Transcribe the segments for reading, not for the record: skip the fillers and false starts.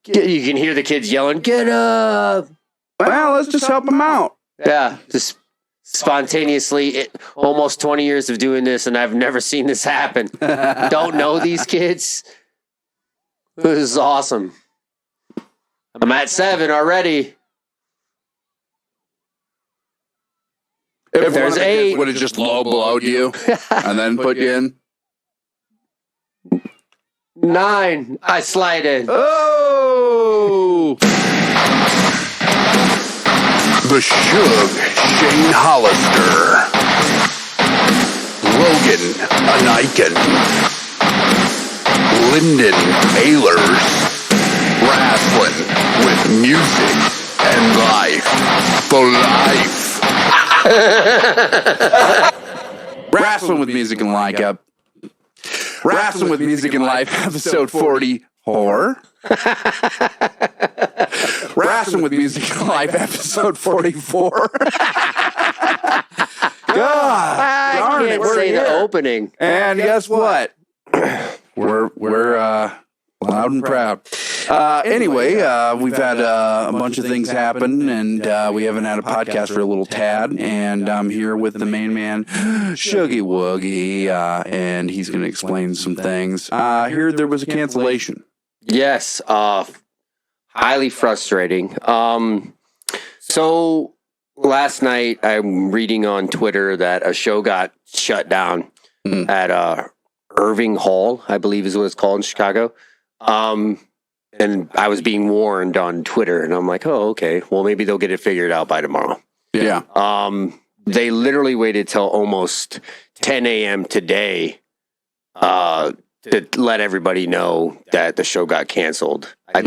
You can hear the kids yelling, "Get up!" Well, let's just help them out. Yeah, just spontaneously. Almost 20 years of doing this, and I've never seen this happen. Don't know these kids. This is awesome. I'm at 7 already. If there's 8, would have just low blowed you and then put you in. 9, I slide in. Oh! The Shug, Shane Hollister. Logan Ineichen. Lyndon Aylers. Wrastlin with music and life for life. Wrestling with Music and Life. Wrestling with Music and Life, episode 44. Wrestling with Music and Life, episode 44. God, I can't say the opening. And guess what? We're loud and proud. Anyway, we've had a bunch of things happen, and we haven't had a podcast for a little tad. And I'm here with the main man, Shuggy Wuggy, and he's going to explain some things. Here, there was a cancellation. Yes, highly frustrating. So last night, I'm reading on Twitter that a show got shut down at Irving Hall, I believe is what it's called in Chicago. And I was being warned on Twitter, and I'm like, oh, okay. Well, maybe they'll get it figured out by tomorrow. Yeah. They literally waited till almost 10 a.m. today to let everybody know that the show got canceled. I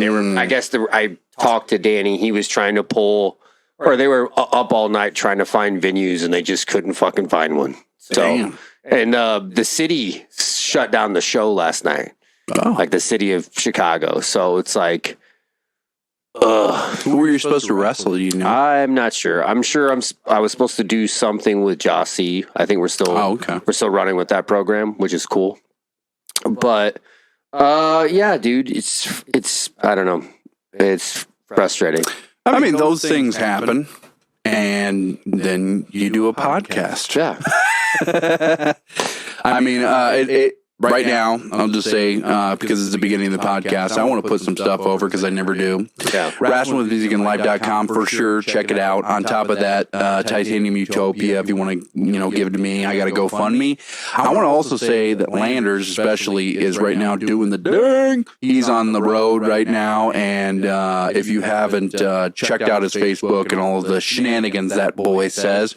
talked to Danny. He was trying to pull, or they were up all night trying to find venues, and they just couldn't fucking find one. So, damn. And the city shut down the show last night. Oh. Like the city of Chicago. So it's like, who were you supposed to wrestle? Do you know? I'm not sure. I'm sure I was supposed to do something with Jossie. I think we're still we're still running with that program, which is cool. But yeah, dude, it's I don't know. It's frustrating. I mean, those things happen, and then you do a podcast. Yeah. I mean, right now, I'll just say, because it's the beginning of the podcast, I want to put some stuff over because I never do. Yeah. WrestlingWithMusicandLife.com for sure. Check it out. On top of that, Titanium Utopia, if you want to, give it to me, I got to GoFundMe. I want to also say that Landers, especially, is right now doing the dang. He's on the road right now, and if you haven't checked out his Facebook and all of the shenanigans that boy says,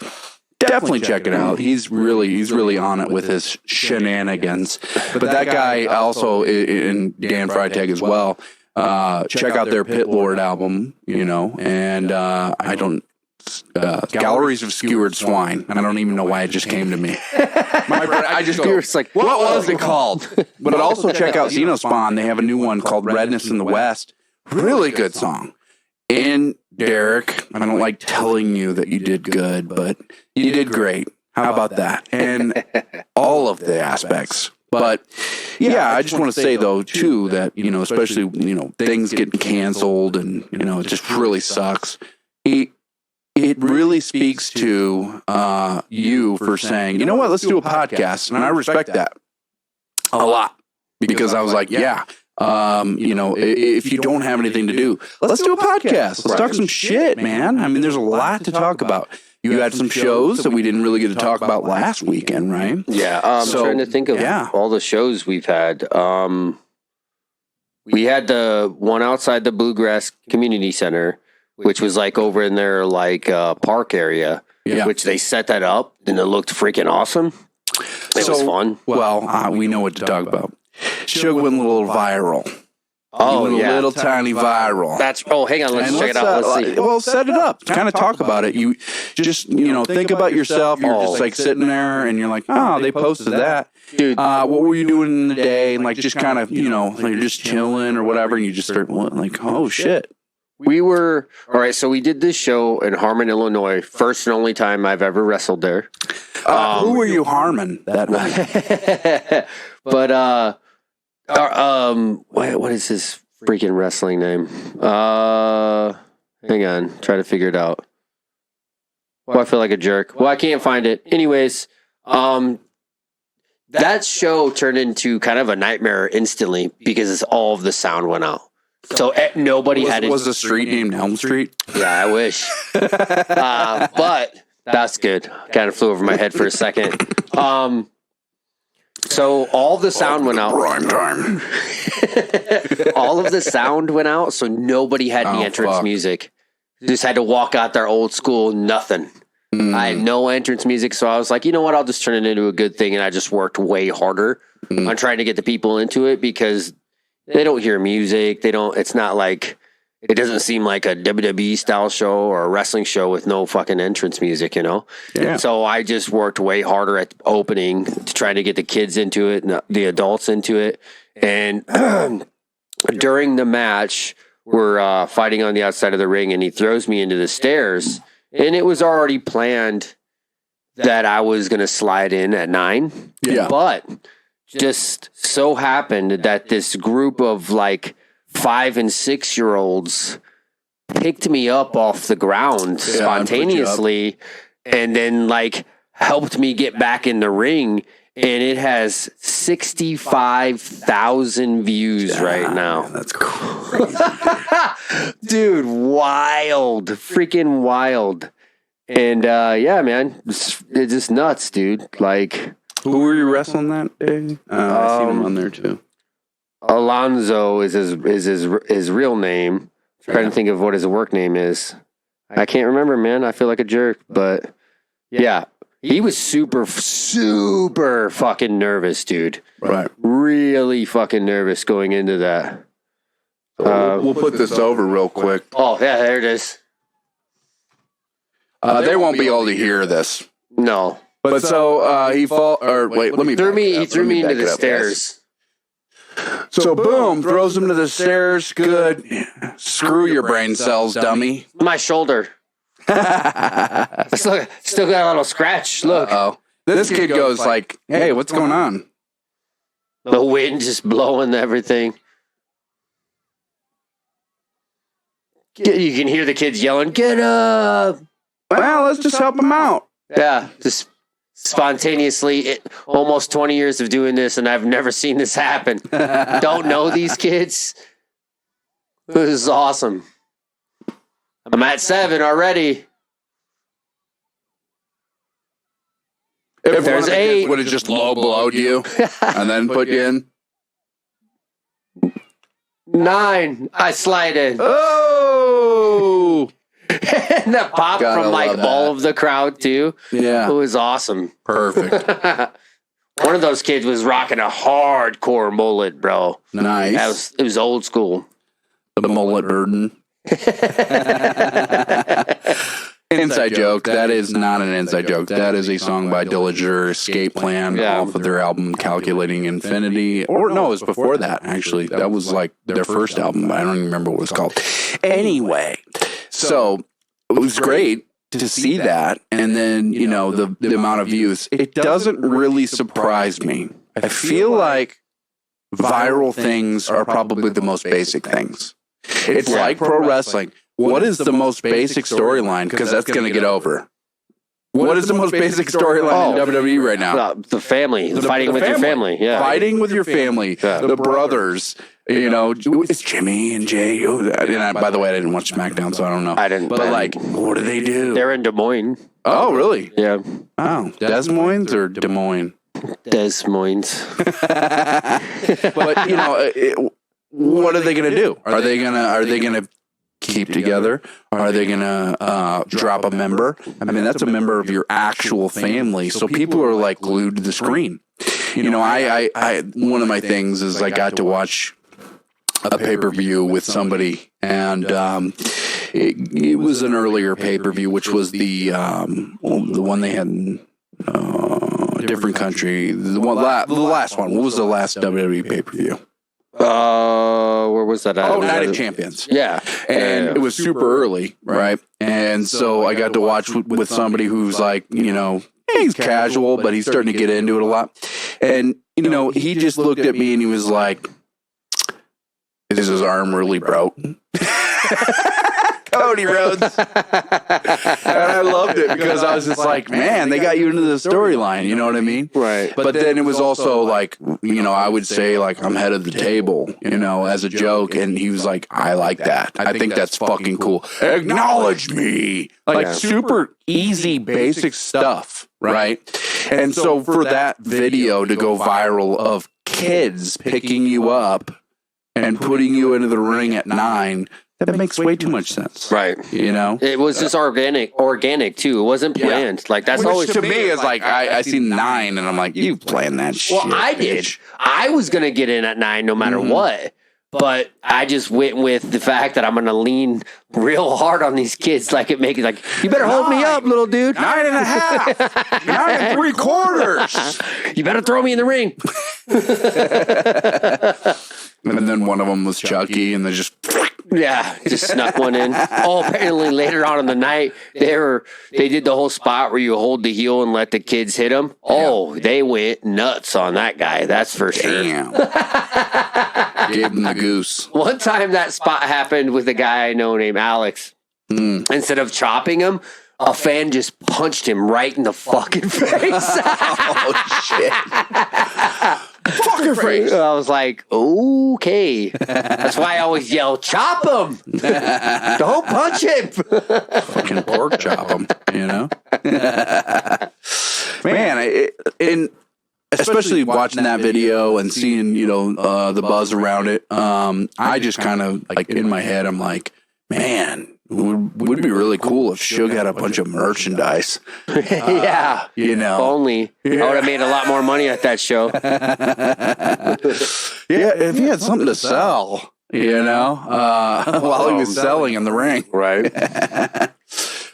definitely check it out. He's really on it with his shenanigans. But that guy also, in Dan Freitag as well, check out their Pit Lord album, and I don't, Galleries of Skewered Swine. I don't even know why it just came to me. I just go, It's like, what was it called? But also check out Xenospawn. They have a new one called Redness in the West. Really good song. And Derek, I don't like telling you that you did good, but you did great. How about that? And all of the aspects. But yeah, I just want to say though too that, especially, things getting canceled and, it just really sucks. It really speaks to you for saying, you know what, let's do a podcast. And I respect that a lot because I was like, yeah. If you don't have anything to do, let's do a podcast. Let's talk some shit, man. I mean, there's a lot to talk about. You had some shows that we didn't really get to talk about last weekend, right? Yeah. I'm trying to think of all the shows we've had. We had the one outside the Bluegrass Community Center, which was like over in their park area, which they set that up and it looked freaking awesome. It was fun. Well, we know what to talk about. Shug went a little viral. Oh, yeah. A little tiny viral. Hang on. Let's check it out. Let's see. Well, set it up. Kind of talk about it. You just, think about yourself. You're just like sitting there and you're like, oh, they posted that. Dude. What were you doing in the day? And just kind of, you're just chilling or whatever. And you just start oh, shit. We were, all right, so we did this show in Harmon, Illinois. First and only time I've ever wrestled there. Who were you harming that night? But, what is his freaking wrestling name? Hang on. Try to figure it out. Well, I feel like a jerk. Well, I can't find it. Anyways, that show turned into kind of a nightmare instantly because all of the sound went out. So nobody had Was the street named Elm Street? Yeah, I wish. But that's good. Kind of flew over my head for a second. So all the sound went out. Prime time. All of the sound went out, so nobody had any entrance music. Just had to walk out there old school, nothing. I had no entrance music, so I was like, you know what? I'll just turn it into a good thing, and I just worked way harder on trying to get the people into it because they don't hear music. They don't. It's not like it doesn't seem like a WWE style show or a wrestling show with no fucking entrance music, you know. Yeah. So I just worked way harder at opening to try to get the kids into it and the adults into it. And during the match, we're fighting on the outside of the ring, and he throws me into the stairs. And it was already planned that I was going to slide in at 9. Yeah. But just so happened that this group of like 5 and 6 year olds picked me up off the ground spontaneously and then like helped me get back in the ring. And it has 65,000 views right now. Man, that's cool. Dude, wild. Freaking wild. And yeah, man, it's just nuts, dude. Like, who were you wrestling that day? I seen him on there too. Alonzo is his real name. I'm trying to think of what his work name is. I can't remember, man. I feel like a jerk, but yeah. He was super fucking nervous, dude. Right. Really fucking nervous going into that. We'll put this over real quick. Oh, yeah, there it is. They won't be able to hear this. No. But so he fall. Or wait, let me. He threw me into the stairs. So boom, throws him to the stairs. Good. Screw your brain cells, dummy. My shoulder. I still got a little scratch. Look. Oh, this kid goes like, "Hey, what's going on?" The wind just blowing everything. You can hear the kids yelling, "Get up!" Well, let's just help him out. Yeah, just spontaneously. Almost 20 years of doing this, and I've never seen this happen. Don't know these kids. This is awesome. I'm at 7 already. If there's 8, would have just low blowed you and then put you in. 9, I slide in. Oh! And that pop from like all of the crowd too. Yeah. It was awesome. Perfect. One of those kids was rocking a hardcore mullet, bro. Nice. It was old school. The mullet burden. Inside joke. That is not an inside joke. That is a song by Dillinger, Escape Plan, off of their album Calculating Infinity. Or no, it was before that, actually. That was like their first album, but I don't even remember what it was called. Anyway, so it was great to see that. And then, you know, the amount of views. It doesn't really surprise me. I feel like viral things are probably the most basic things. It's like pro wrestling. What is the most basic storyline? Because that's going to get over. What is the most basic storyline in WWE right now? The family. The fighting with your family. Yeah. Fighting with your family. Yeah. The brothers. You know, it's Jimmy and Jay. And by the way, I didn't watch SmackDown, so I don't know. I didn't. But like, what do they do? They're in Des Moines. Oh, really? Yeah. Oh, Des Moines or Des Moines? Des Moines. But, you know, what are they going to do? Are they going to keep together? Are they going to drop a member? I mean, that's a member of your actual family. So people are like glued to the screen. You know, I one of my things is I got to watch a pay-per-view with somebody, and it was an earlier pay-per-view, which was the one they had in a different country. The last one. What was the last WWE pay-per-view? Where was that at? Oh, Night of Champions. Yeah. And it was super early, right? And so I got to watch with somebody who's like, you know, he's casual, but he's starting to get into it a lot. And, you know, he just looked at me and he was like, is his arm really broke? Cody Rhodes. And I loved it because I was just like, man, they got you into the storyline. You know what I mean? Right. But then it was also like, I would say like, I'm head of the table, as a joke. And he was like, I like that. I think that's fucking cool. Acknowledge me. Like super easy, basic stuff. Right. And so for that video to go viral of kids picking you up and putting you into the ring at 9, that makes way too much sense. Right. It was just organic too. It wasn't planned. Like that's Which always to me is like, I see 9 and I'm like, you planned that shit. Well, I did. I was going to get in at 9 no matter what. But I just went with the fact that I'm going to lean real hard on these kids. Like it makes it like, you better hold me up, little dude. 9.5. 9.75. You better throw me in the ring. And then one of them was Chucky, and they just snuck one in. Oh, apparently later on in the night, they did the whole spot where you hold the heel and let the kids hit him. Oh, they went nuts on that guy. That's for sure. Damn. Gave him the goose. One time that spot happened with a guy I know named Alex. Instead of chopping him, a fan just punched him right in the fucking face. Oh, shit. Fuck your face. I was like, okay. That's why I always yell, chop him. Don't punch him. Fucking pork chop him, Man, and especially watching that video and seeing, the buzz around it, I just kind of, like, in my head, I'm like, man, would be really cool if Shug had a bunch of merchandise. Yeah. If only. I would have made a lot more money at that show. If he had something to sell, while he was selling in the ring. Right.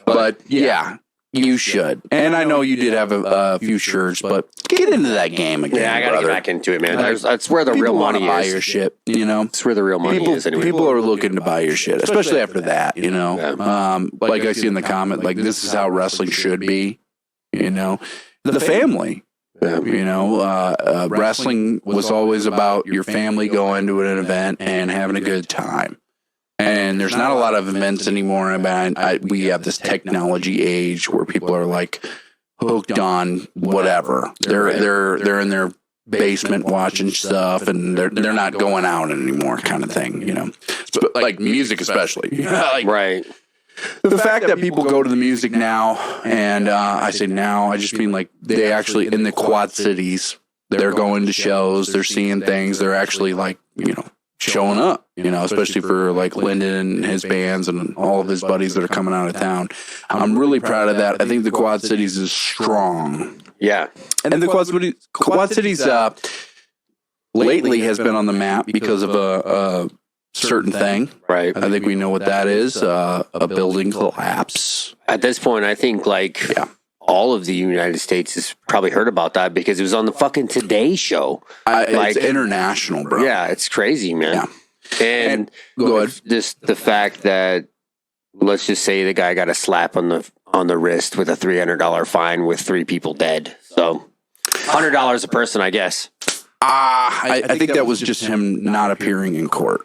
But yeah. You should. And I know you did have a few shirts, but get into that game again. Yeah, I got to get back into it, man. That's where the real money is. Buy your shit, It's where the real money is anyway. People are looking to buy your shit, especially after that, Like I see in the comment, like, this is how wrestling should be, The family. Wrestling was always about your family going to an event and having a good time. And there's not a lot of events anymore. We have this technology age where people are like hooked on whatever. They're in their basement watching stuff, and they're not going out anymore, kind of thing. So, like music, especially. Right. The fact that people go to the music now, and I say now, I just mean like they actually in the Quad Cities. They're going to shows. They're seeing things. They're actually like showing up, especially for like Lyndon and his bands and all of his buddies that are coming out of town. I'm really proud of that. I think the Quad Cities is strong. Yeah. And the Quad Cities lately has been on the map because of a certain thing. Right. I think we know what that is. A building collapse. At this point, I think all of the United States has probably heard about that because it was on the fucking Today Show. It's international, bro. Yeah, it's crazy, man. Yeah. And go ahead. Just the fact that, let's just say the guy got a slap on the wrist with a $300 fine with 3 people dead. So $100 a person, I guess. I think that was just him not appearing in court.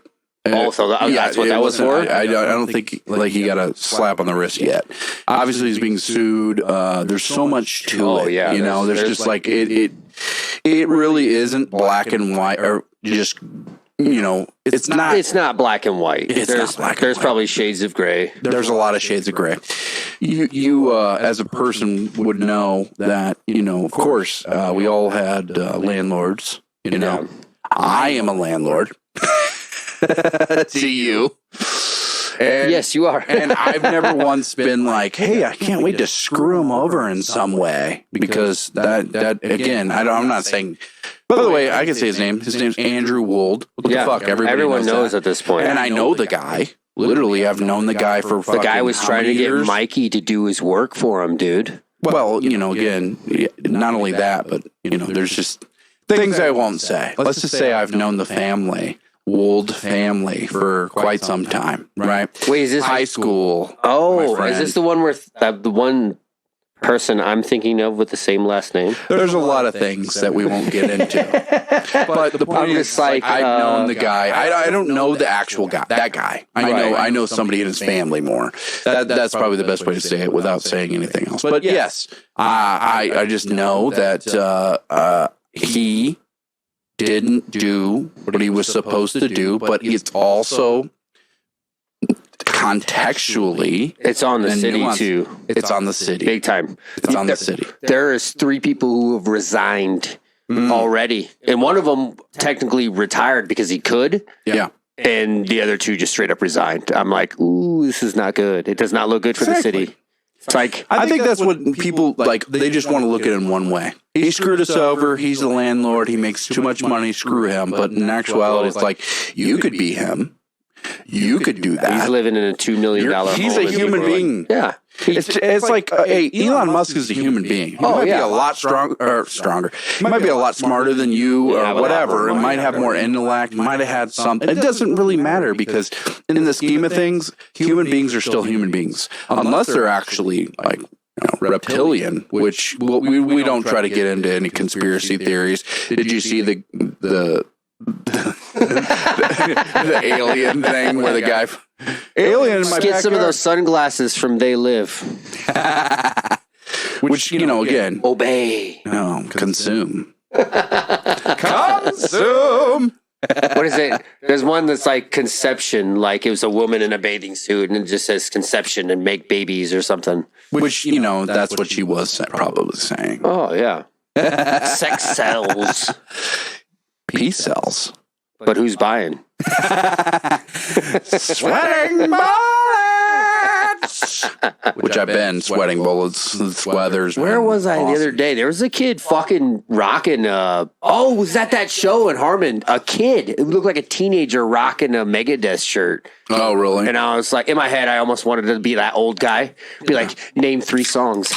Also, that's what that was for? I don't think like he got a slap on the wrist yet. Obviously, he's being sued. There's so much to it. Yeah, there's just like it really isn't black and white, or just it's not. It's not black and white. There's probably shades of gray. There's a lot of shades of gray. You as a person would know that of course we all had landlords. I am a landlord. To you. And, yes, you are. And I've never once been like, hey, I can't wait to screw him over in some way. Because that again, I'm not saying. By the way, I can say his name. His name's Andrew Wold. What the fuck? Everyone knows at this point. And I know the guy. Literally, I've known the guy for fucking The guy was trying to get years. Mikey to do his work for him, dude. Well, again, not only that, but, there's just things I won't say. Let's just say I've known the family. Wold family for quite some time, right? Wait, is this high school? Oh, is this the one where the one person I'm thinking of with the same last name? There's a lot of things that we won't get into. But the point is, like, I've known the guy. I don't know the actual guy. That guy. I know somebody in his family more. That's probably the best way to say it without saying anything else. But yes, I just know that he didn't do what he was supposed to do, but it's also contextually, it's on the city nuance. too. It's on the city. Big time. It's on the city. There is 3 people who have resigned already, and one of them technically retired because he could. Yeah. And the other 2 just straight up resigned. I'm like, ooh, this is not good. It does not look good for the city. It's like, I think that's what people like. They just want to look at it in one way. He screwed us over. He's the landlord. He makes too much money. Screw him. But in actuality, it's like, you could be him. You could do that. He's living in a $2 million home. He's a human being. Yeah. It's like, hey, Elon Musk is a human being. He might be a lot stronger. He might be a lot smarter than you or whatever. It might have more intellect. Might have had something. It doesn't really matter because in the scheme of things, human beings are still human beings. Unless they're actually like, reptilian, which we don't try to get into any conspiracy theories. Did you see the alien thing where the guy alien in my Get some of backyard. those sunglasses from They Live. Which, again, Obey. no, consume. Consume. What is it? There's one that's like conception, like it was a woman in a bathing suit and it just says conception and make babies or something. Which, that's what she was probably saying. Oh, yeah. Sex sells. P cells. But who's buying? Sweating bullets! Which I've been sweating bullets. This weather's Where was I the other day? There was a kid fucking rocking was that show in Harmon? A kid. It looked like a teenager rocking a Megadeth shirt. Oh, really? And I was like, in my head, I almost wanted to be that old guy. Be like, name 3 songs.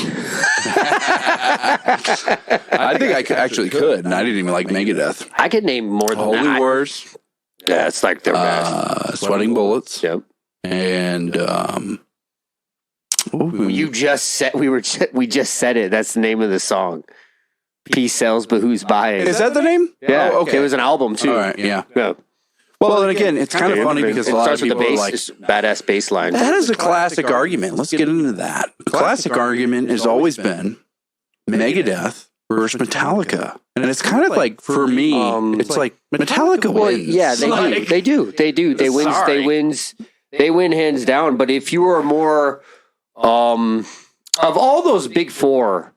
I think I actually could, and I didn't even like Megadeth. I could name more than Holy that. Wars. Yeah, it's like their best. Sweating Bullets. Yep. And You just said we just said it. That's the name of the song. Peace sells, but who's buying? is that the name? Yeah. Oh, okay. It was an album too. All right. Yeah. Yeah. Well, and again, it's kind of funny because a lot of people are like, badass bass line. that is a classic argument. Let's get into that. The classic argument has always been Megadeth versus Metallica. And it's kind of like, for me, it's like Metallica wins. Yeah, they do. They win hands down. But if you were more of all those big 4,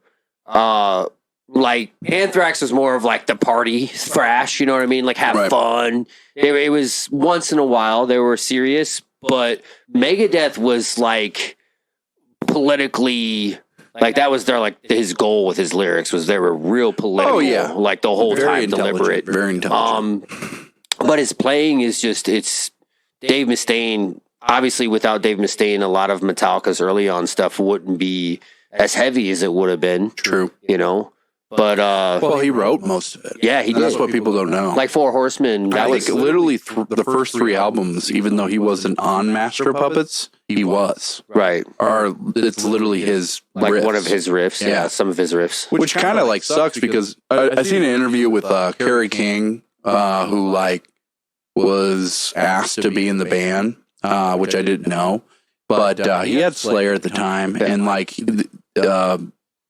like Anthrax was more of like the party thrash, you know what I mean? Like have fun. It was once in a while they were serious, but Megadeth was like politically, like that was their his goal with his lyrics was they were real political. Oh yeah, like the whole time deliberate, very intelligent. But his playing is just it's Dave Mustaine. Obviously, without Dave Mustaine, a lot of Metallica's early on stuff wouldn't be as heavy as it would have been. True, But well, he wrote most of it. Yeah, he did. That's what people don't know. Like Four Horsemen. I think literally the first 3 albums, even though he wasn't on Master of Puppets, he was. Right. Or it's literally his riffs. One of his riffs. Yeah, some of his riffs. Which kind of like sucks because I seen an interview with Kerry King, who was asked to be in the band, which I didn't know. But he had Slayer at the time, and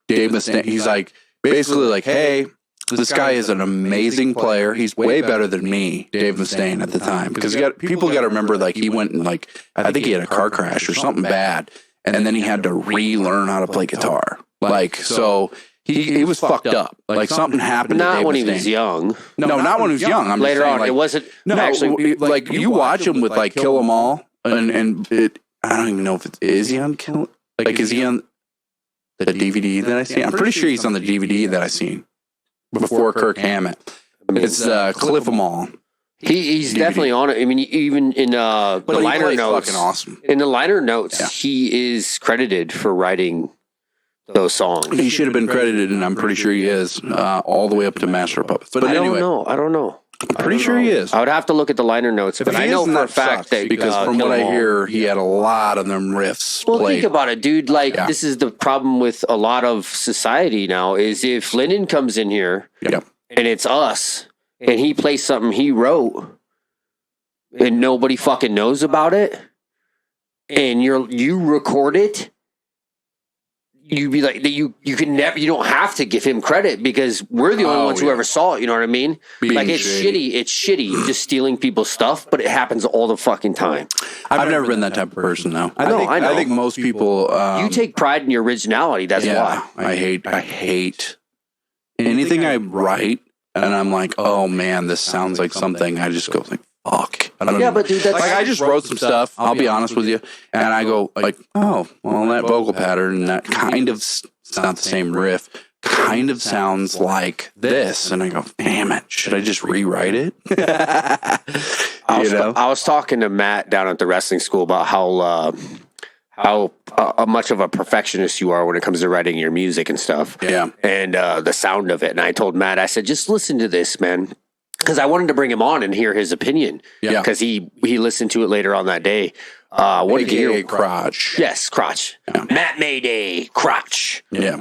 Dave Mustaine, he's like, basically like, hey, this guy is an amazing player. He's way better than me, Dave Mustaine, at the time. Because people got to remember, like, he went and, like, I think he had a car crash or something bad, and then he had to relearn how to play guitar. Like, so he was fucked up. Like, something happened to Dave when Mustaine. he was young. No, not when he was young. I'm Later just saying, on, like, it wasn't. No, actually, like, you watch him with, like, Kill 'Em All, and it, I don't even know if is he on Kill? Like, is he on the DVD that I seen? I'm pretty sure he's on the DVD that I seen before Kirk Hammett. It's Cliff 'Em All. He's definitely on it. I mean, even in the liner notes, fucking awesome. In the liner notes, he is credited for writing those songs. He should have been credited, and I'm pretty sure he is, all the way up to Master of Puppets. But I anyway, don't know. I'm pretty sure he is. I would have to look at the liner notes, but I know for a fact that because from what I hear, he had a lot of them riffs. Well, played. think about it, dude. Like this is the problem with a lot of society now. Is if Lennon comes in here and it's us, and he plays something he wrote, and nobody fucking knows about it, and you record it. You'd be like, you can never, you don't have to give him credit because we're the only ones who ever saw it. You know what I mean? Like it's shitty. It's shitty just stealing people's stuff, but it happens all the fucking time. I've never been that type of person, though. I know. I think most people. You take pride in your originality. That's why. I hate anything I write, and I'm like, oh man, this sounds like something. I just go like, fuck. I don't know. But dude, that's like I just wrote some stuff. I'll be honest with you, and I go like, oh, well, that vocal pattern, that kind of, it's not the same riff, kind of sounds like this, and I go, damn it, should I just rewrite it? I was talking to Matt down at the wrestling school about how much of a perfectionist you are when it comes to writing your music and stuff. Yeah, and the sound of it. And I told Matt, I said, just listen to this, man. Because I wanted to bring him on and hear his opinion. Yeah. Because he listened to it later on that day. What did you hear? Crotch. Yes, Crotch. Yeah. Matt Mayday, Crotch. Yeah.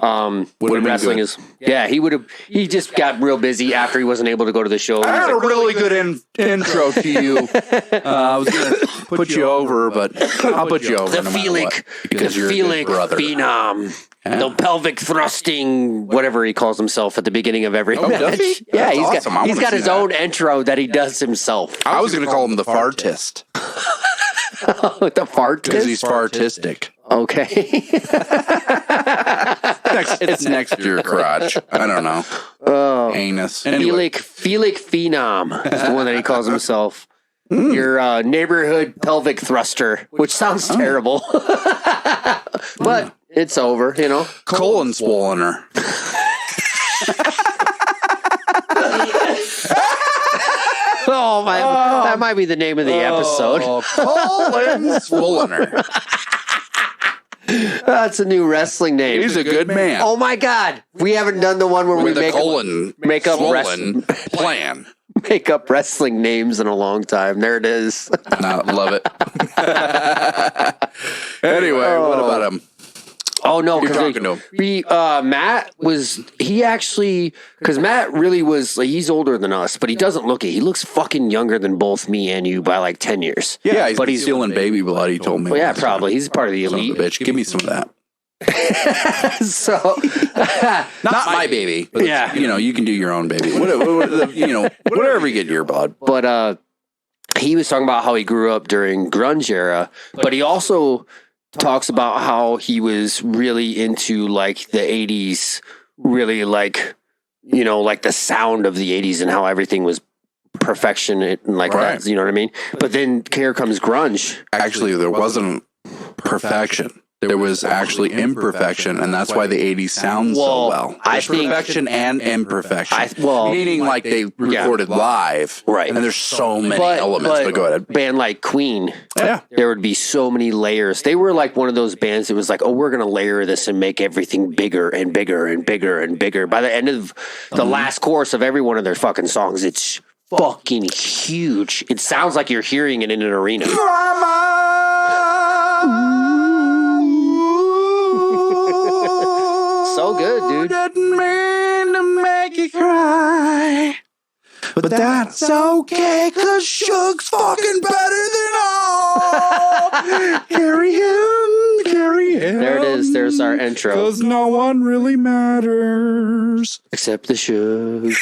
What wrestling is. Yeah, he just got real busy after he wasn't able to go to the show. I had a really good intro to you. I was going to put you over, but I'll put you over. The Felix Phenom. Yeah. The pelvic thrusting, whatever he calls himself at the beginning of every match. Does he? Yeah, he's got his own intro that he does himself. I was going to call him the fartist. The fartist? Because he's fartistic. Okay. It's next to your crotch. I don't know. Oh. Anus. Anyway. Felix Phenom is the one that he calls himself. Your neighborhood pelvic thruster, which sounds terrible. But it's over, you know. Colon swollener. Oh my! That might be the name of the episode. Colon swollener. That's a new wrestling name. He's a good man. Oh my God! We haven't done the one where we make up wrestling names in a long time. There it is. I love it. Anyway, what about him? Oh no! You're talking to him. Matt because Matt really was like, he's older than us, but he doesn't look it. He looks fucking younger than both me and you by like 10 years. Yeah, but he's stealing baby blood. He told me. Well, yeah, probably. He's part of the elite. Bitch, give me some of that. So, not my baby. But yeah, you can do your own baby. Whatever you get your blood. But he was talking about how he grew up during grunge era, but he also talks about how he was really into like the 80s, really like the sound of the 80s and how everything was perfection and like that, you know what I mean? But then here comes grunge. Actually, there wasn't perfection. There was actually imperfection, and that's why the 80s sounds so well. I think perfection and imperfection. Meaning like they recorded live. Right. And there's so many elements. But go ahead. Band like Queen. Yeah. There would be so many layers. They were like one of those bands that was like, oh, we're going to layer this and make everything bigger and bigger and bigger and bigger. By the end of the last chorus of every one of their fucking songs, it's fucking huge. It sounds like you're hearing it in an arena. So good, dude. Didn't mean to make you cry, but that's okay, cause Shug's fucking better than all. Carry him. There it is. There's our intro. Cause no one really matters except the Shug.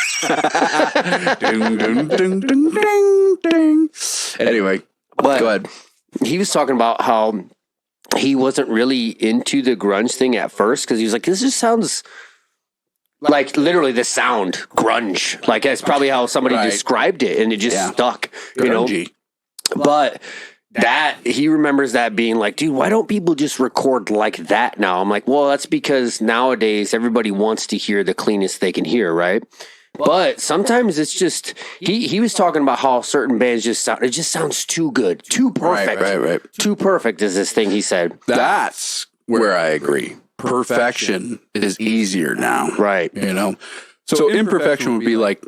Ding, ding, ding, ding, ding, ding. Anyway, go ahead. He was talking about how he wasn't really into the grunge thing at first because he was like, this just sounds like literally the sound grunge. Like that's probably how somebody described it, and it just stuck, Grungy. But that he remembers that being like, dude, why don't people just record like that now? I'm like, well, that's because nowadays everybody wants to hear the cleanest they can hear, right? But sometimes it's just he was talking about how certain bands just sounds too good, too perfect. Right. Too perfect is this thing he said. That's where I agree. Perfection is easier now. Right. So imperfection would be like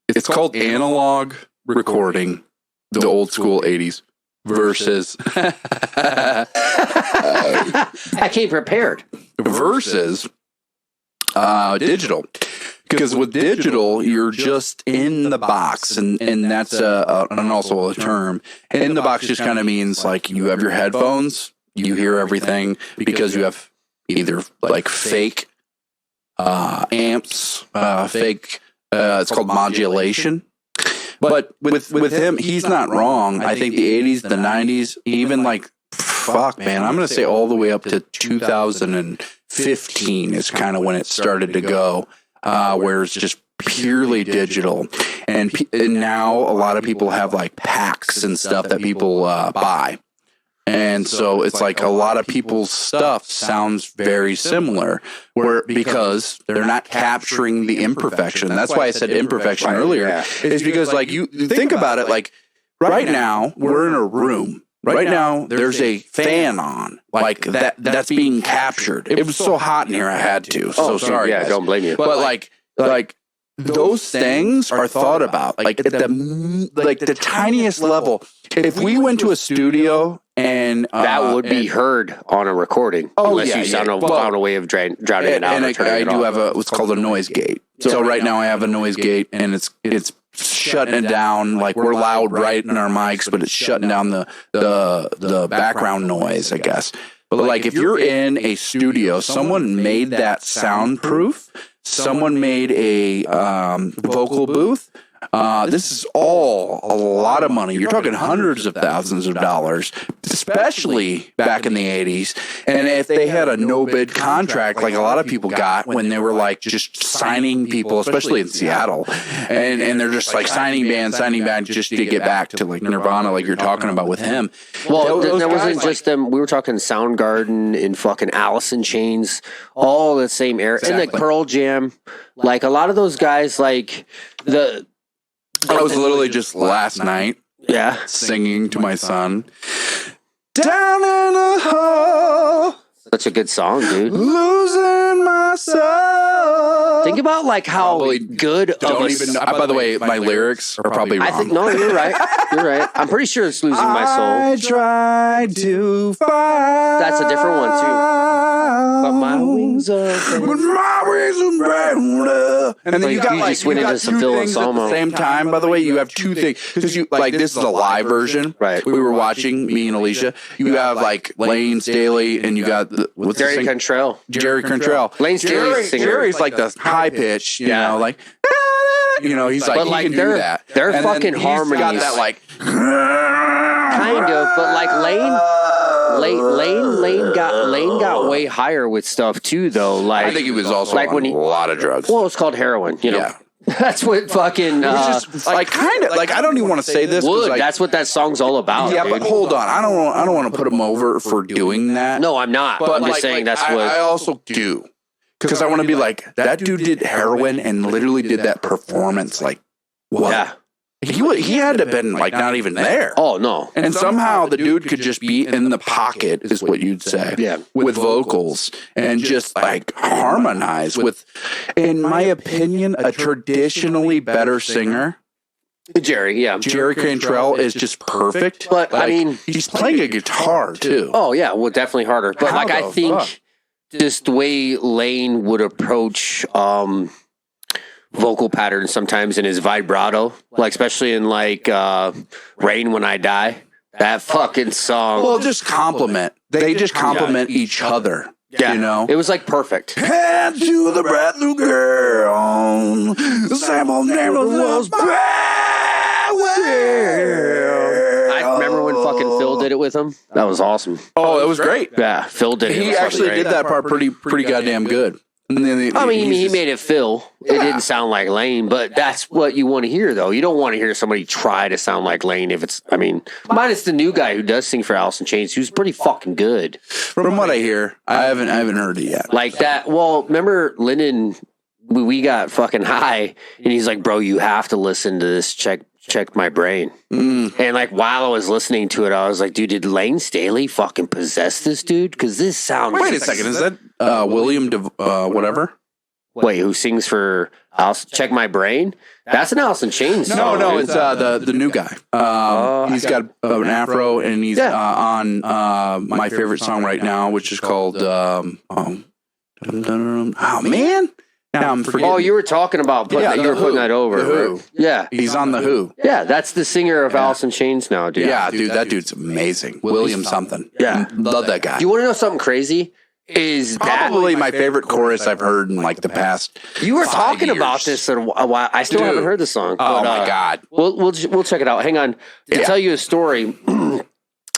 It's called analog recording, the old school 80s versus I came prepared. versus digital. Because with digital, you're just in the box, and that's and also a term. In the box just kind of means like you have your headphones, you hear everything because you have either like fake amps, fake. It's called modulation. But with him, he's not wrong. I think the 80s, the 90s, even like fuck, man, I'm going to say all the way up to 2015 is kind of when it started to go. Where it's just purely digital, and now a lot of people have like packs and stuff that people buy, and so it's like a lot of people's stuff sounds very similar, because they're not capturing the imperfection. That's why I said imperfection earlier. Is because like you think about it, like right now we're in a room. Right now, there's a fan on, like that's being captured. It was so hot in here, I had to. So sorry. Yeah, don't blame you. But like those things are thought about, like at the tiniest level. If we went to a studio and that would be heard on a recording, unless you found a way of drowning it out. And I do have what's called a noise gate. So right now I have a noise gate, and it's shutting it down. Like we're loud right in our mics, but it's shutting down the background noise, I guess. But like if you're in a studio, someone made that soundproof. Someone made a vocal booth. This is all a lot of money. You're talking hundreds of thousands of dollars, especially back in the 80s. And if they had a no-bid contract, like a lot of people got when they were like just signing people, especially in Seattle, and they're just like signing bands just to get back to like Nirvana, like you're talking about with him. Well, that wasn't just them. We were talking Soundgarden and fucking Alice in Chains, all the same era. Exactly. And like Pearl Jam, like a lot of those guys, like I was literally just last night singing to my son, down in a hole. Such a good song, dude. Losing myself. Think about like how good of don't even know. By the way, my lyrics are probably wrong. I think no, you're right. You're right. I'm pretty sure it's Losing My Soul. I tried to find. That's a different one too. But my wings are. But my wings are brown. And then you got like went into some two things at the same time. By the way, you have two things because you like this is a live version. Right. We were watching, me and Alicia. You have like Lane Staley, and you got what's Jerry Cantrell. Jerry Cantrell. Lane Staley's singer. Jerry's like the high pitch, you know, like he's like, but like he can do that. Their fucking harmonies got that like kind of, but like Lane got way higher with stuff too, though. Like I think he was also like on a lot of drugs. Well, it's called heroin, you know. Yeah. That's what fucking just, like kind of like I don't even want to say this. Like, that's what that song's all about. Yeah, dude. but hold on, I don't want to put him over for doing that. No, I'm not. But I'm just saying that's what I also do because I want to be like that dude did heroin and literally did that performance. Like what? Yeah. He had to have been like not even there. Oh no! And somehow the dude could just be in the pocket, is what you'd say. Yeah, with vocals and just like harmonize with, in my opinion, a traditionally better singer. Jerry Cantrell is just perfect. But like, I mean, he's playing a guitar too. Oh yeah, well, definitely harder. But like I think just the way Lane would approach vocal patterns sometimes in his vibrato, like especially in like Rain When I Die, that fucking song. Well, just compliment. They just compliment each other. Yeah, you know, it was like perfect. Hand to the brand new girl. The sample name was I remember when fucking Phil did it with him. That was awesome. Oh, it was great. Yeah, Phil did it. He actually did that part pretty goddamn good. I mean, he made it Phil. It didn't sound like Lane, but that's what you want to hear, though. You don't want to hear somebody try to sound like Lane if it's, I mean, minus the new guy who does sing for Alice in Chains, who's pretty fucking good. From what I hear, I haven't heard it yet. Like that. Well, remember Lyndon, we got fucking high, and he's like, bro, you have to listen to this. Check my brain. And like while I was listening to it, I was like, dude, did Lane Staley fucking possess this dude? Because this sounds. Wait a second, is that William whatever? Wait, who sings for Check My Brain? That's an Alice in Chains song. No, it's the new guy. He's got an afro, and he's on my favorite song right now, which is called oh man, now I'm forgetting. Oh, you were talking about putting that over. The Who. Yeah, he's on the Who. Yeah, that's the singer of Alice in Chains now, dude. Yeah, dude, that dude's amazing. William something. Yeah, love that guy. Do you want to know something crazy? Is probably my favorite chorus I've heard in like the past. You were talking about this a while. I still haven't heard the song. Oh my god! We'll check it out. Hang on. To tell you a story,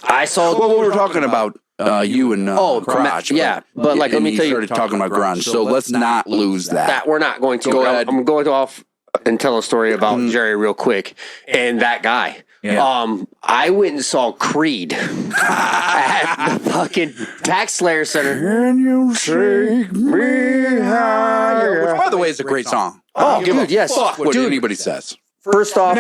I saw. Well, we were talking about you and Crotch. But like, let me tell you, started talking about grunge. So let's not lose that. We're not going to. Go ahead. I'm going off and tell a story about Jerry real quick and that guy. Yeah. I went and saw Creed at the fucking Pack Slayer Center. Can you take me higher? Which, by the way, is a great song. Oh, dude, yes. Fuck what anybody says. First off,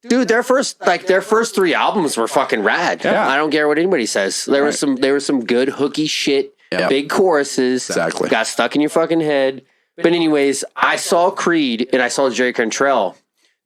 dude, their first 3 albums were fucking rad. Yeah. I don't care what anybody says. There was some good hooky shit, big choruses. Exactly. Got stuck in your fucking head. But anyways, I saw Creed and I saw Jerry Cantrell.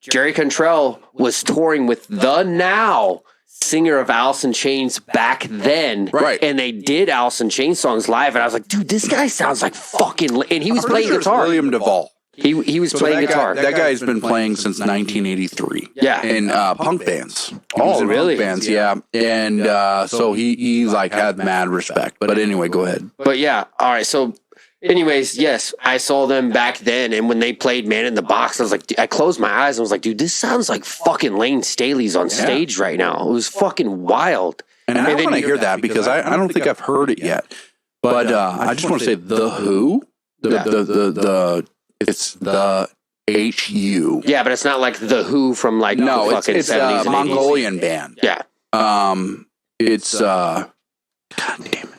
Jerry Cantrell was touring with the now singer of Alice in Chains back then. Right. And they did Alice in Chains songs live. And I was like, dude, this guy sounds like fucking... And he was playing guitar. William Duvall. He was playing guitar. That guy's been playing since 1983. Yeah. In punk bands. Oh, really? Punk bands, yeah. And so he like had mad respect. But anyway, go ahead. But yeah, all right, so... Anyways, yes, I saw them back then, and when they played Man in the Box, I was like, I closed my eyes and was like, dude, this sounds like fucking Lane Staley's on stage right now. It was fucking wild. And I want to hear that because I don't think I've heard it yet. But I just want to say the Who, it's the HU. Yeah, but it's not like the Who from like no, fucking it's 70s a Mongolian band. Yeah. It's God damn it.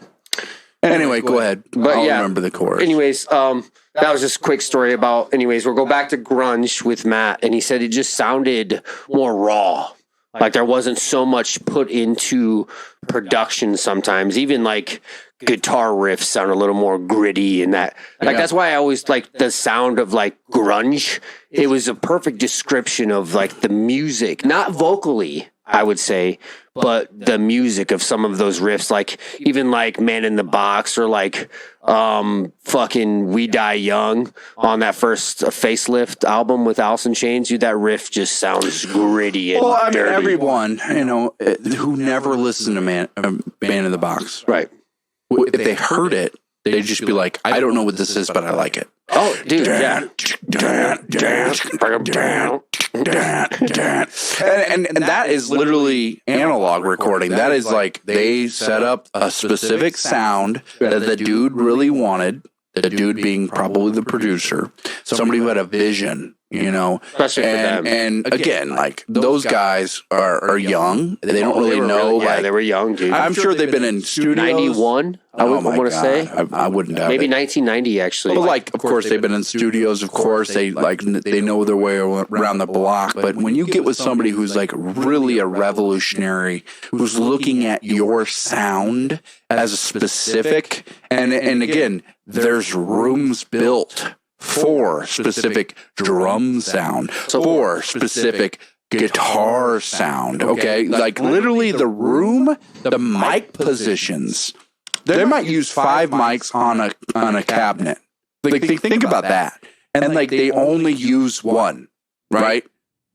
Anyway, go ahead. But I'll remember the chorus. Anyways, that was just a quick story about. Anyways, we'll go back to grunge with Matt, and he said it just sounded more raw. Like there wasn't so much put into production sometimes. Even like guitar riffs sound a little more gritty and that. Like that's why I always like the sound of like grunge. It was a perfect description of like the music, not vocally, I would say, but the music of some of those riffs, like even like Man in the Box or like fucking We Die Young on that first Facelift album with Alice in Chains, dude, that riff just sounds gritty and dirty. Everyone, who never listened to Man in the Box, right? If they heard it, they'd just be like, I don't know what this is, but I like it. Oh, dude, yeah. And that is literally analog recording. That is like they set up a specific sound that the dude really wanted, the dude being probably the producer, somebody who had a vision. Especially for them. And again, like those guys are young. They don't really know. Yeah, they were young, dude. I'm sure they've been in studios. 91, I want to say. I wouldn't have. Maybe 1990, actually. But like, of course, they've been in studios. Of course, they know their way around the block. But when you get with somebody who's like really a revolutionary, who's looking at your sound as a specific, and again, there's rooms built for specific drum sound, for specific guitar sound, okay? Like literally the room, the mic positions, they might use 5 mics on a cabinet. Like think about that. And like they only use one, right?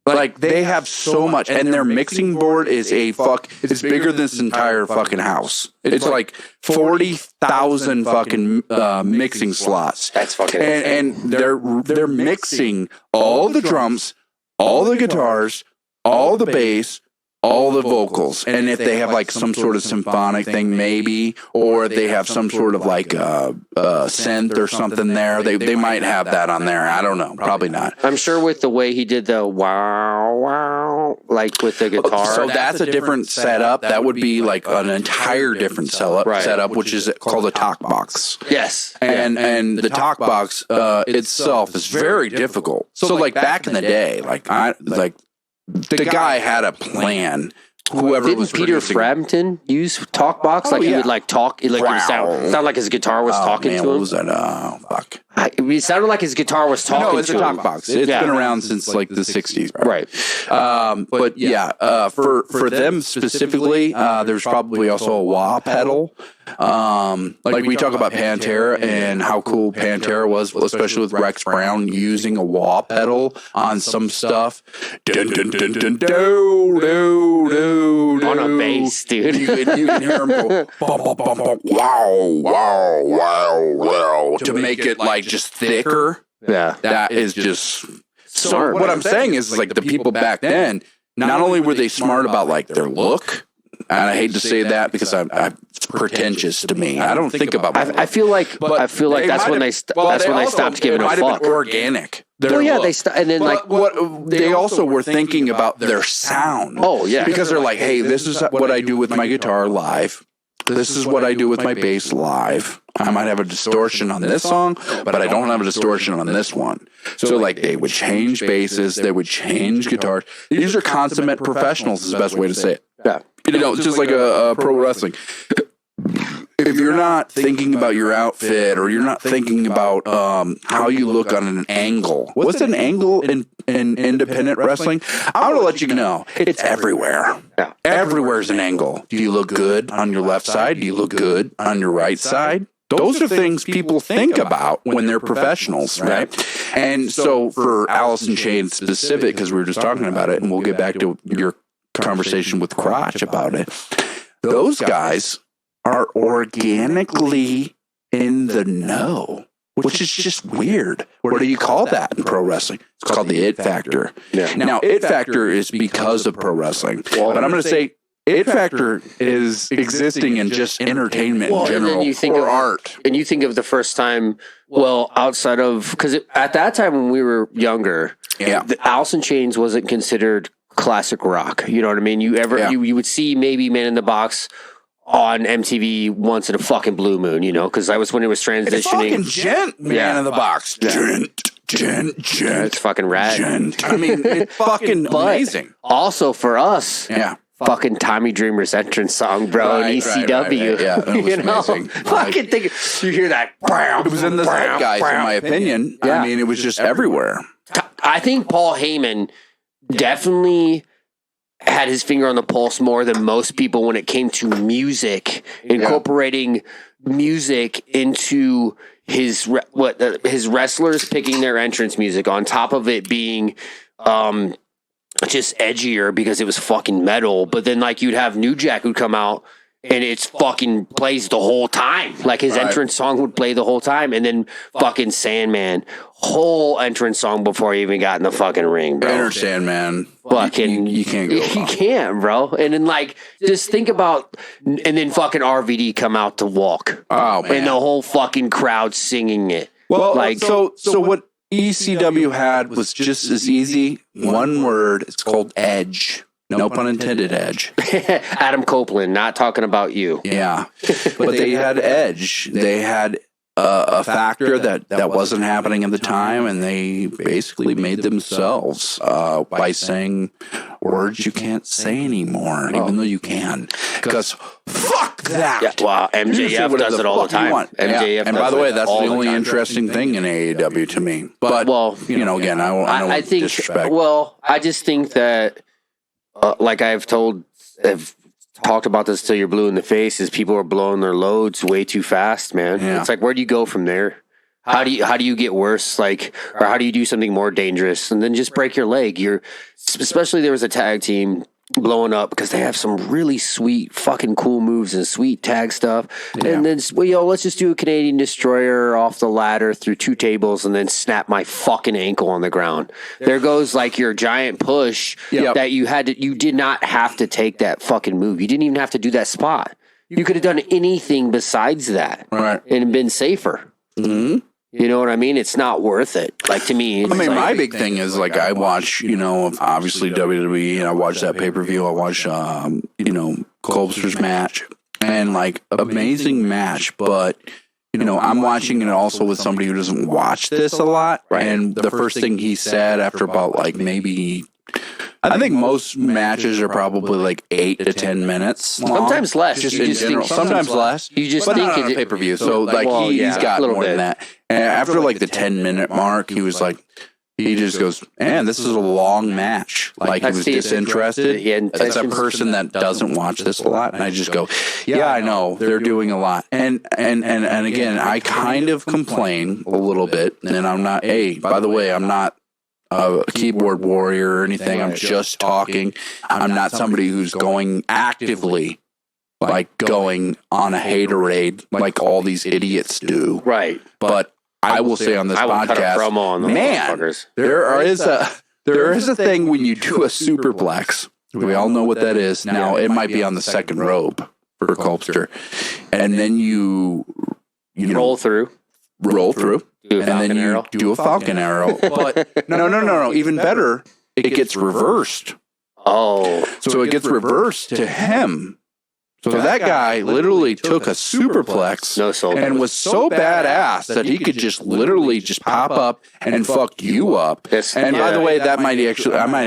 Like they have so much, and their mixing board is it's bigger than this entire fucking house. It's like 40,000 fucking mixing slots. That's fucking and they're mixing all the drums, all the guitars, all the bass, all the vocals. And if they have like some sort of symphonic thing, maybe, or they have some sort of like synth or something there, they might have that on there. I don't know. Probably not. I'm sure with the way he did the wow, wow, like with the guitar. So that's a different setup. That would be like an entire different setup, which is called a talk box. Yes. And the talk box itself is very difficult. So like back in the day, the guy had a plan. Whoever Didn't was Peter producing. Frampton use talkbach? He would like talk, like it would sound like his guitar was talking to him. What was that? Fuck. It sounded like his guitar was talking No, it's to a him. talk box. It's been around since like the 60s. Right. But yeah, for them specifically, there's probably also a wah pedal. Like we talk about Pantera and how cool Pantera was, especially with Rex Brown using a wah pedal on some stuff. Dun, dun, dun, dun, do, do, do, On a bass, dude. You can hear him go, bum, bum, bum, bum, wow, wow, wow, wow, to make it like just thicker. Yeah. That is just... So what I'm saying is like the people back then, not only were they smart about like their look, and I hate to say that because it's pretentious to me. I don't think about my look. I feel like that's when they stopped giving a fuck. Organic. Yeah, and then but what they also were thinking about their sound. Oh yeah, because they're like, hey, this is what I do with my guitar live. This is what I do with my bass live. I might have a distortion on this song, but I don't have a distortion on this one. So like they would change basses, they would change guitars. These are consummate professionals is the best way to say it. Yeah. It's just like a pro wrestling. If you're not thinking about your outfit or you're not thinking about how you look on an angle, what's an angle in independent wrestling? I'm going to let you know. It's everywhere. Yeah. Everywhere's an angle. Do you look good on your left side? Do you look good on your right side? Those are things people think about when they're professionals, right? And so for Alice in Chains specific, because we were just talking about it, and we'll get back to your conversation with Crotch about it, those guys are organically in the know, which is just weird. What do you call that in pro wrestling? It's called the it factor. Yeah. Now, it factor is because of pro wrestling, but I'm going to say it factor is existing in just entertainment in general, or art. And you think of the first time, outside of, because at that time when we were younger, the Alice in Chains wasn't considered classic rock. You know what I mean? You would see maybe Man in the Box on MTV once in a fucking blue moon, because that was when it was transitioning. It's fucking gent, Man in the Box. Gent. It's fucking rad. Gent. I mean, it's fucking amazing. Also for us, fucking Tommy Dreamer's entrance song, bro, in ECW. Right. Yeah, it was amazing. Fucking think, you hear that. It was in the zeitgeist, in my opinion. I mean, it was just everywhere. I think Paul Heyman definitely had his finger on the pulse more than most people when it came to music, incorporating music into his wrestlers picking their entrance music, on top of it being just edgier because it was fucking metal. But then like you'd have New Jack who'd come out and it's fucking plays the whole time. Like his entrance song would play the whole time, and then fucking Sandman, whole entrance song before he even got in the fucking ring, bro. Enter Sandman. Fucking, you can't go wrong. You can't, bro. And then like, just think about, and then fucking RVD come out to walk. Oh man. And the whole fucking crowd singing it. Well, like so what ECW had was just as easy. One word. It's called edge. No pun intended, edge. Adam Copeland, not talking about you. Yeah. But they had edge. They had a factor that wasn't happening at the time, and they basically made themselves by saying words you can't say anymore, even though you can. Because fuck that. Yeah, well, MJF does it all the time. MJF and by the way, that's the only interesting thing in AEW to me. But, again, I don't think, disrespect. Well, I just think that, like I've talked about this till you're blue in the face, is people are blowing their loads way too fast, man. Yeah. It's like, where do you go from there? How do you get worse? Like, or how do you do something more dangerous and then just break your leg? Especially there was a tag team blowing up because they have some really sweet fucking cool moves and sweet tag stuff. Yeah. And then, let's just do a Canadian Destroyer off the ladder through 2 tables and then snap my fucking ankle on the ground. There goes like your giant push that you did not have to take that fucking move. You didn't even have to do that spot. You could have done anything besides that and been safer. Mm-hmm. You know what I mean? It's not worth it. Like, to me, my big thing is, like, I watch, obviously WWE, and I watch that pay-per-view. I watch, Colbster's match, and, like, amazing match, but, I'm watching it also with somebody who doesn't watch this a lot, and the first thing he said after about, like, maybe I think most matches are probably like 8 to 10 minutes long. Sometimes less. Just You in just general. think Sometimes less. You just But think not on a pay-per-view. So like he's got more than that. And after like the 10-minute mark, he was like, he just goes, man, this is a long match. Like he was disinterested. That's a person that doesn't watch this a lot. And I just go, yeah, I know they're doing a lot. And again, I kind of complain a little bit. And I'm not. Hey, by the way, I'm not a keyboard warrior or anything. I'm just talking. I'm not somebody who's going actively, like going on a haterade like all these idiots do. Right. But I will say on this podcast, cut a promo on those man, motherfuckers. there is a thing when you do a superplex. We all know what that is. Now it might be on the second rope for Colpster, and then you roll through, and then you do a Falcon Arrow. But no. Even better, it gets reversed. Oh, so it gets reversed to him. So that guy literally took a superplex and was so badass that he could just literally just pop up and fuck you up. And by the way, I might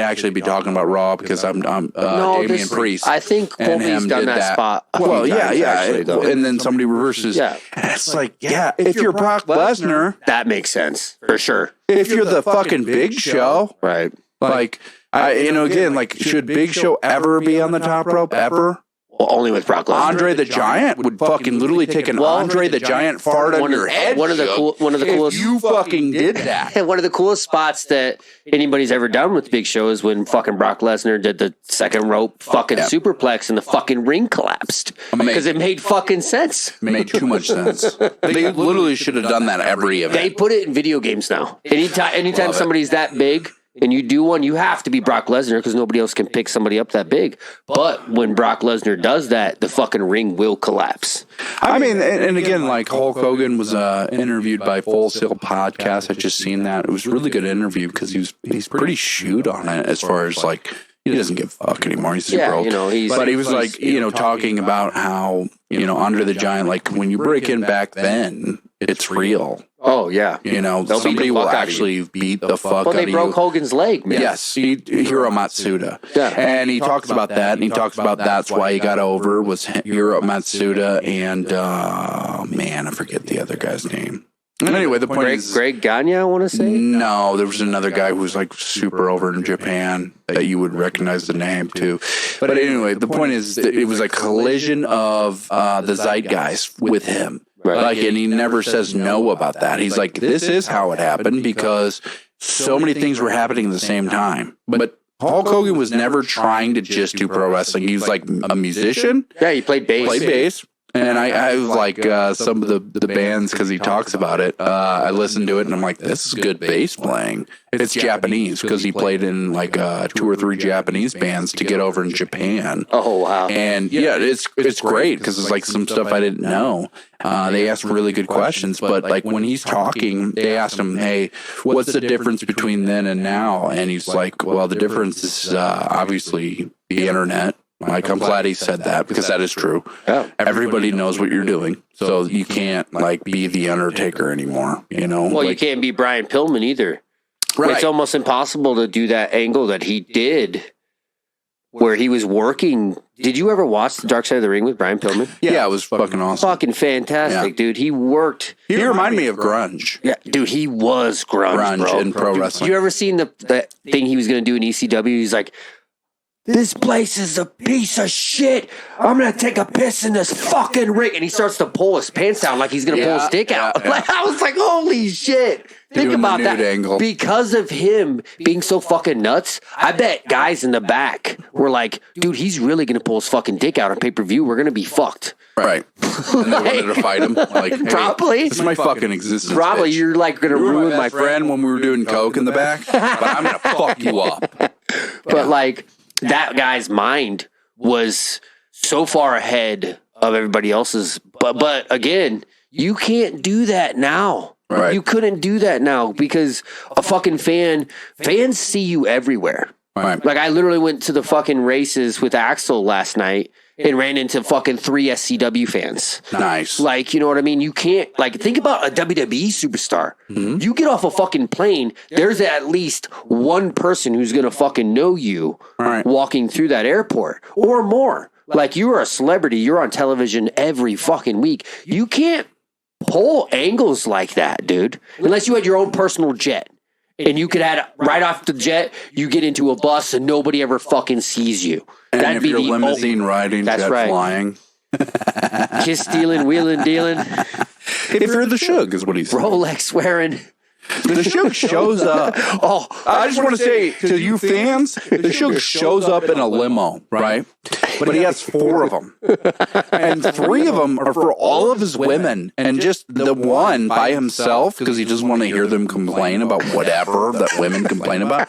actually be talking about Raw because I'm Damian Priest. I think Colby's done that spot. Well, yeah. And then somebody reverses. Yeah. And it's like, if you're Brock Lesnar, that makes sense for sure. If you're the fucking Big Show, right? Like, again, like, should Big Show ever be on the top rope ever? Well, only with Brock Lesnar. Andre the Giant would fucking literally take an Andre the Giant fart on your head. One of the coolest. You fucking did that. One of the coolest spots that anybody's ever done with Big Show is when fucking Brock Lesnar did the second rope fucking superplex and the fucking ring collapsed because it made fucking sense. It made too much sense. They literally should have done that every event. They put it in video games now. Anytime somebody's that big. And you do one, you have to be Brock Lesnar because nobody else can pick somebody up that big. But when Brock Lesnar does that, the fucking ring will collapse. I mean, and again, like Hulk Hogan was interviewed by Full Sail Podcast. I just seen that. It was a really good interview because he's pretty shoot on it as far as like he doesn't give a fuck anymore. He's super old. But he was like, talking about how, Andre the Giant, like when you break in back then, it's real. Oh, yeah. Somebody will actually beat the fuck out of you. Well, they broke Hogan's leg, man. Yes, Hiro Matsuda. Yeah. And he talks about that, and he talks about that's why he got over was Hiro Matsuda and, I forget the other guy's name. And anyway, the point is... Greg Gagne, I want to say? No, there was another guy who was like super over in Japan that you would recognize the name too. But anyway, the point is that it was a collision of the zeitgeist with him. Right. Like, and he never says no about that. He's like, this is how it happened because so many things were happening at the same time. But Hulk Hogan was never trying to just do pro wrestling. He was like a musician. Yeah, he played bass. And I like some of the bands because he talks about it. I listened to it and I'm like, this is good bass playing. It's Japanese because he played in like 2 or 3 Japanese bands to get over in Japan. Oh wow! And yeah, it's great because it's like some stuff I didn't know. They asked really good questions, but like when he's talking, they asked him, "Hey, what's the difference between then and now?" And he's like, "Well, the difference is obviously the internet." Like, I'm glad he said that because that is true. Yeah. Everybody knows what you're doing. So you can't, like, be the Undertaker anymore, Well, like, you can't be Brian Pillman either. Right. It's almost impossible to do that angle that he did where he was working. Did you ever watch The Dark Side of the Ring with Brian Pillman? Yeah, it was fucking awesome. Fucking fantastic, dude. He worked. He reminded me of grunge. Yeah, dude, he was grunge, bro. In pro wrestling. You ever seen the thing he was going to do in ECW? He's like, this place is a piece of shit. I'm going to take a piss in this fucking ring. And he starts to pull his pants down like he's going to pull his dick out. Yeah. Like, I was like, holy shit. Think about that. Angle. Because of him being so fucking nuts, I bet guys in the back were like, dude, he's really going to pull his fucking dick out on pay-per-view. We're going to be fucked. Right. And they wanted to fight him. Like, hey, probably. This is my fucking existence. Probably bitch. You're like going to ruin my friend when we were doing coke in the back. But I'm going to fuck you up. But like, that guy's mind was so far ahead of everybody else's. But again, you can't do that now. Right. You couldn't do that now because a fucking fans see you everywhere. Right. Like I literally went to the fucking races with Axel last night and ran into fucking 3 SCW fans. Nice. Like, you know what I mean? You can't, like, think about a WWE superstar. You get off a fucking plane, there's at least one person who's going to fucking know you walking through that airport or more. Like, you are a celebrity. You're on television every fucking week. You can't pull angles like that, dude, unless you had your own personal jet. And you could add right off the jet, you get into a bus and nobody ever fucking sees you. And That'd if be you're the limousine riding, That's jet right. flying. Kiss stealing, wheeling, dealing, If you're the Shug, is what he's saying. Rolex wearing. The Shug shows up. Oh, I just want to say to you fans, the Shug shows up in a limo, right? But he has 4 of them. And 3 of them are for all of his women. And just the one by himself, because he doesn't want to hear them complain about whatever that women complain about.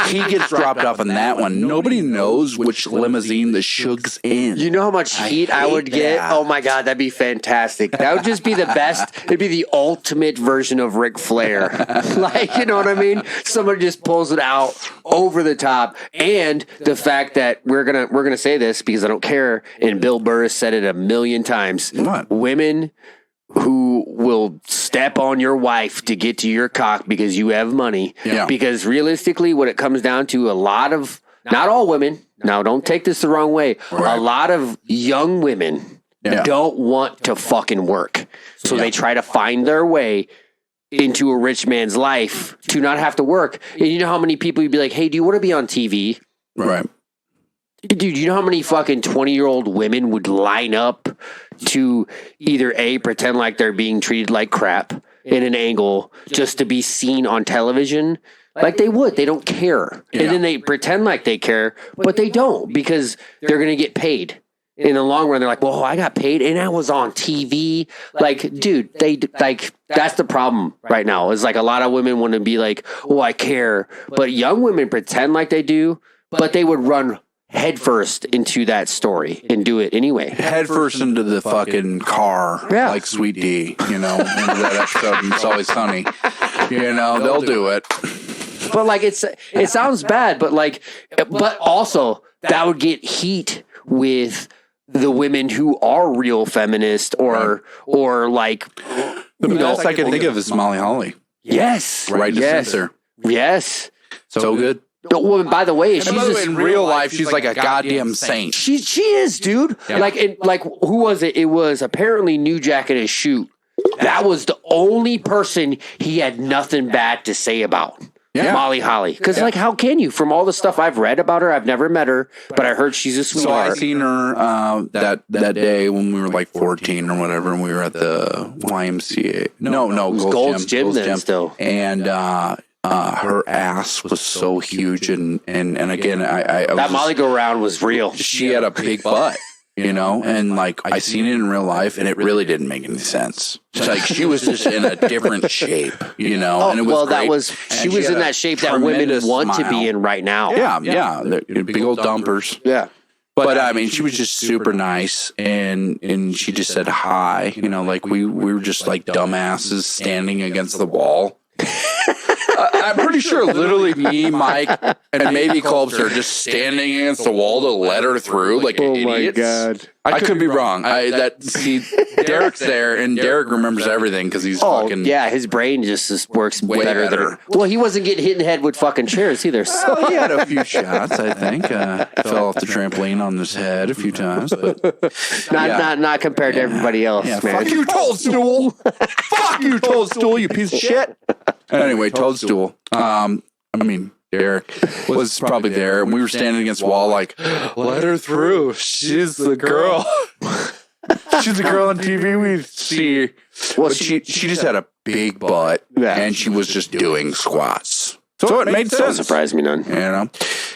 He gets dropped off in that one. Nobody knows which limousine the Shug's in. you know how much heat I would get? that. Oh my God, that'd be fantastic. That would just be the best. It'd be the ultimate version of Ric Flair. Like, you know what I mean? Somebody just pulls it out over the top. And the fact that we're gonna say this because I don't care, and Bill Burr has said it a million times. What? Women who will step on your wife to get to your cock because you have money. Yeah. Because realistically, what it comes down to, a lot of, not all women, now don't take this the wrong way, Right. a lot of young women don't want to fucking work. So they try to find their way into a rich man's life to not have to work. And you know how many people you'd be like, hey, do you want to be on TV? Right. Dude, you know how many fucking 20-year-old women would line up to either A, pretend like they're being treated like crap in an angle just to be seen on television? Like they would. They don't care. Yeah. And then they pretend like they care, but they don't because they're going to get paid. In the long run, they're like, well, I got paid and I was on TV. Like, dude, that's the problem right now. Is like a lot of women want to be like, oh, I care. But young women pretend like they do, but they would run headfirst into that story and do it anyway. Head first into the fucking car, Yeah. like Sweet D, you know, into that episode in It's Always Sunny. You know, they'll do it. But like, it sounds bad, but also that would get heat with the women who are real feminist or like, The best I can think of is Molly Holly. yes, Right to yes, censor. yes. So good. The woman, by the way, she's And by the way, just, in real life, she's like a goddamn saint. she is, dude. Yeah. Like who was it? It was apparently New Jack and his shoot. That was the only person he had nothing bad to say about. Yeah. Molly Holly. Because, like, how can you? From all the stuff I've read about her, I've never met her, but I heard she's a So I sweetheart. seen her that day when we were like 14 or whatever, and we were at the YMCA. No, Gold's Gym then still. And her ass was so huge, and again, I was That just- Molly go round was real. she had a big butt. You know, and like I seen it in real life, and it really didn't make any sense. It's like she was just in a different shape, you know. And it was well, great. that was And she was had in a that shape that women tremendous want to smile. be in right now. Yeah, they're big old dumpers. Yeah. But I mean, she was just super nice, and she just said hi. You know, like we were just like dumbasses standing against the wall. I'm pretty sure literally me, Mike, and maybe Colbs are just standing against the wall to let her through like idiots. I could be wrong. Derek's there, and Derek remembers everything because he's fucking. Yeah, his brain just works Way better than better. her. Well, he wasn't getting hit in the head with fucking chairs either. So. Well, he had a few shots, I think. Fell off the trampoline on his head a few times, but Not compared to everybody else, yeah, man. fuck you, Toadstool. Fuck you, Toadstool, you piece of shit. Anyway, Toadstool. I mean, Derek was probably there, and we were standing against the wall like, let her through. She's the girl. She's the girl on TV we see. Well, she just had a big butt, and she was just doing squats. So it made Don't sense. surprise me none. You know,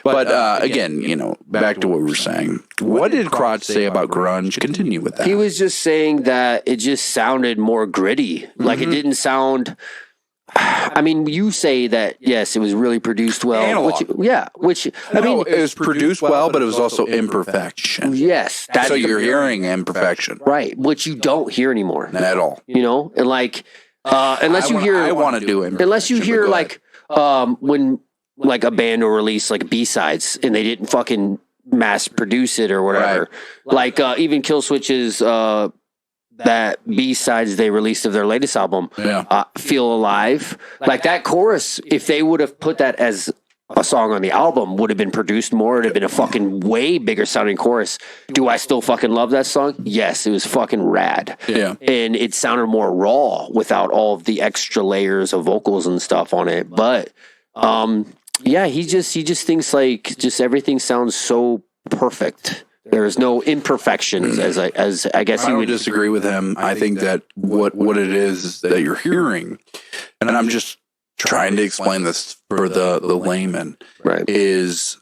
but again, you know, back to what we were saying. What did Crotch say about grunge? Continue with that. He was just saying that it just sounded more gritty. Like it didn't sound. I mean, you say that yes, it was really produced well. Analog. Which I I mean, mean, it was produced well, but it was also imperfection. yes, that's So you're hearing imperfection right, which you don't hear anymore. at all. You know, and like unless you hear, I want to do imperfection. unless you but hear go ahead. like when like a band will release like B-sides and they didn't fucking mass produce it or whatever. Like even Killswitch's that B-sides they released of their latest album, Feel Alive. Like that chorus, if they would have put that as a song on the album, would have been produced more. It'd have been a fucking way bigger sounding chorus. Do I still fucking love that song? Yes, it was fucking rad. Yeah. And it sounded more raw without all of the extra layers of vocals and stuff on it. But yeah, he just thinks like just everything sounds so perfect. There's no imperfections, as I guess I don't disagree with him. I think that what it is that you're hearing, and I'm just trying to explain this for the layman, right, is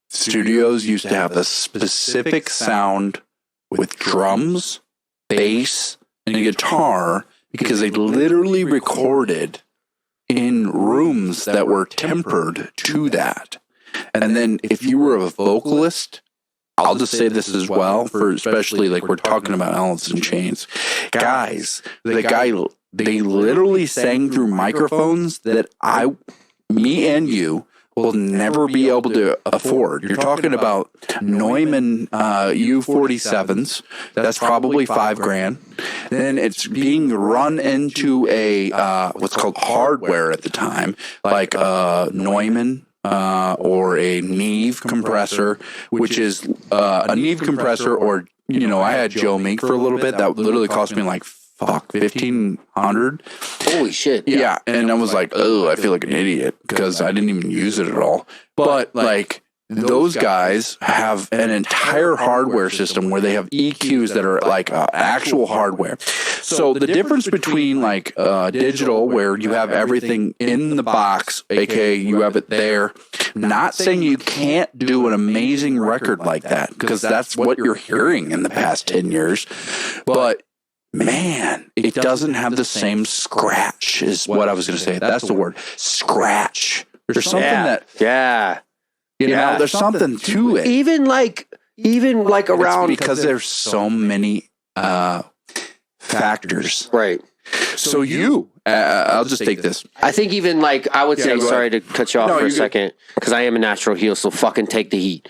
studios used to have a specific sound with drums, bass, and a guitar because they literally recorded in rooms that were tempered to that. And then if you were a vocalist, I'll just say this as well, for especially like we're talking about Alice in Chains. Guys, they literally sang through microphones that me and you will never be able to afford. You're talking about Neumann U47s. That's probably $5,000. Then it's being run into a what's called hardware at the time, like Neumann. Or a Neve compressor, which is a Neve compressor, or I had Joe Mink for a little bit. That literally cost me like $1,500. Holy shit! Yeah, and I was like, oh, I feel like an idiot because I didn't even use it at all. But like those guys have an entire hardware system where they have EQs that are like actual hardware. So the difference between like digital, where you have everything in the box, aka you have it there, not saying you can't do an amazing record like that, because that's what you're hearing in the past 10 years. But man, it doesn't have the same scratch, is what I was going to say. That's the word, scratch. There's something that... You know, there's something to it. Even like around, it's because there's so many factors. Right. So I'll just take this. I think even like, I would say, sorry to cut you off for a second, because I am a natural heel, so fucking take the heat.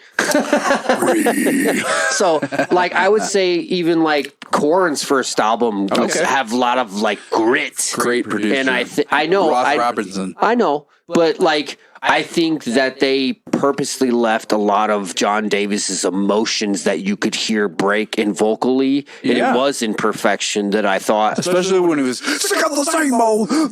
So like, I would say even like Korn's first album have a lot of like grit. Great producer. And I know. Ross Robinson. I know. But like, I think that they purposely left a lot of John Davis's emotions that you could hear break in vocally, and it was imperfection that I thought, especially when he was stick out the same old thing.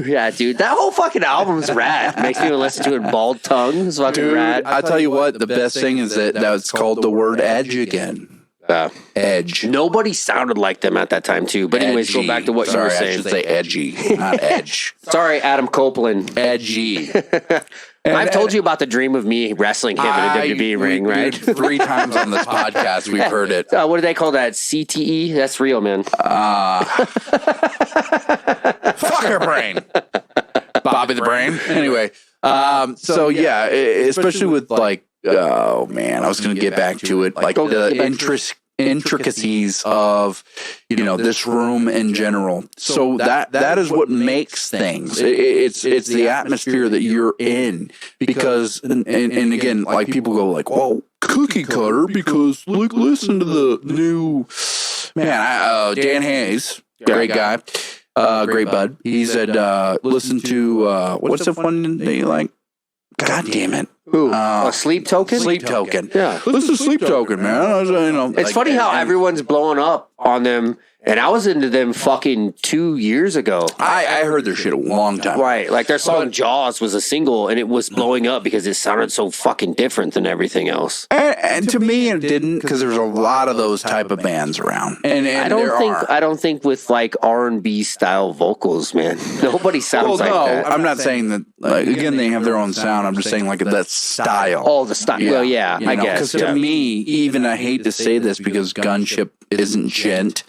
Yeah, dude, that whole fucking album's rad. Makes me listen to it in bald tongue. It's fucking rad. I tell you what, the best thing is that it's called the word edge again. Edge. Nobody sounded like them at that time too. But anyways, go back to what you were saying. I should say edgy, not edge. Sorry, Adam Copeland. Edgy. I've told you about the dream of me wrestling him in a WWE ring, right? 3 times on this podcast, we've heard it. What do they call that? CTE? That's real, man. Fucker brain. Bobby the Brain. Anyway, so yeah, especially with like, oh man, I was going to get back to it. Like the intricacies of, this room in general. So that is what makes things. It's the atmosphere that you're in, because, and again, like people go like, well, cookie cutter, because look, listen to the new, man, Dan Hayes, great guy, great bud. He said, listen to, what's the one that you like? God damn it. Who? A Sleep Token? Sleep Token. Yeah. Listen to Sleep Token, man. It's funny how everyone's blowing up on them, and I was into them fucking 2 years ago. I heard their shit a long time. Right. Like their song Jaws was a single, and it was blowing up because it sounded so fucking different than everything else. And to me, it didn't, because there's a lot of those type of bands around. And I don't think with like R&B style vocals, man. Nobody sounds like that. I'm not saying that. Like, again, they have their own sound. I'm just saying like that style. Oh, the style. Yeah. Well, yeah, I guess. Because to me, even I hate to say this because Gunship isn't gent,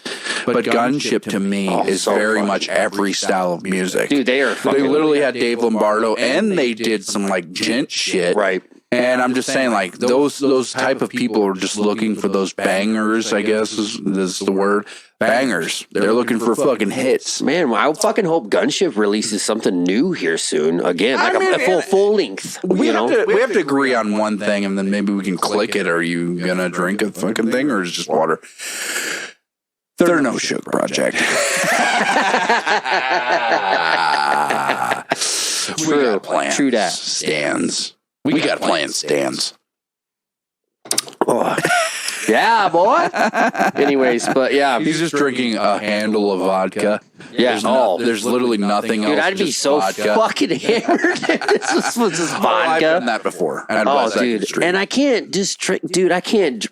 but Gunship to me is so very much every style of music. Dude, they are fucking... They literally had Dave Lombardo, and they did some like gent shit. Right. And I'm just saying, like, those type of people are just looking for those bangers, I guess is the word. Bangers. They're looking for fucking hits. Man, I fucking hope Gunship releases something new here soon. Again, like a full length. We have to agree on one thing, and then maybe we can click it. Are you going to drink a fucking thing, or is it just water? They're no Shug project. We got plans. True that. Stands. We got plans, stands. Oh. Yeah, boy. Anyways, but yeah. He's just drinking a handle of vodka. Yeah. There's literally nothing else. Dude, I'd be so fucking hammered if this was just vodka. I've done that before. Dude. And I can't just drink. Dude, I can't.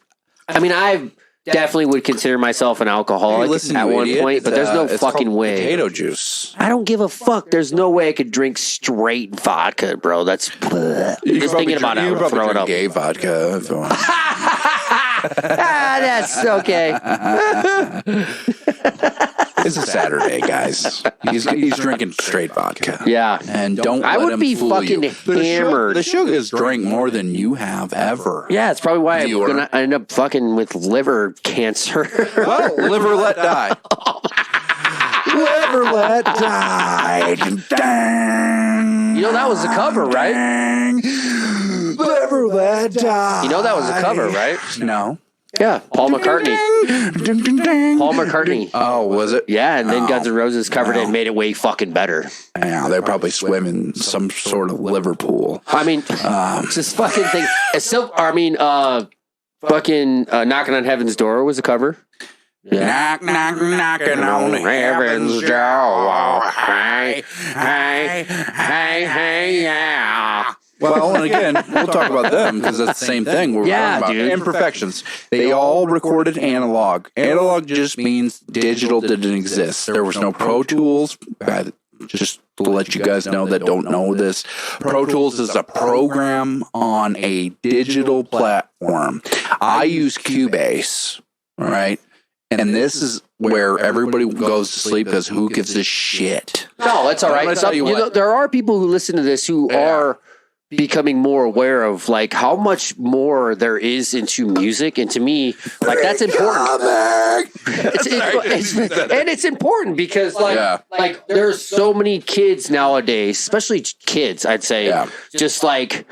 I mean, I definitely would consider myself an alcoholic at one point, but there's no fucking way. Potato juice. I don't give a fuck. There's no way I could drink straight vodka, bro. That's just thinking about it. I would throw it up. Gay vodka. That's okay. It's a Saturday, guys. He's drinking straight vodka. Yeah, and don't. I let would him be fool fucking you. hammered. The Shug has drank more than you have ever. Yeah, it's probably why I'm gonna end up fucking with liver cancer. Well, liver let die. Liver let die. Dang. You know that was a cover, right? Liver let die. You know that was a cover, right? No. Yeah, Paul McCartney. Paul McCartney. Oh, was it? Yeah, and then Guns N' Roses covered it and made it way fucking better. Yeah, they probably swim in some sort of liver pool. I mean, just fucking think. Fucking Knocking on Heaven's Door was a cover. Yeah. Knocking on heaven's door. Hey, yeah. Well, and again, we'll talk about them because that's the same thing. We're talking about imperfections. They all recorded analog. Analog just means digital didn't exist. There was no Pro Tools. Just to let you guys know that don't know this, Pro Tools is a program on a digital platform. I use Cubase, all right? And this is where everybody goes to sleep because who gives a shit? No, that's all right. There are people who listen to this who are becoming more aware of like how much more there is into music, and to me, like that's important. It's important because like there's so many kids nowadays, especially kids, I'd say, just like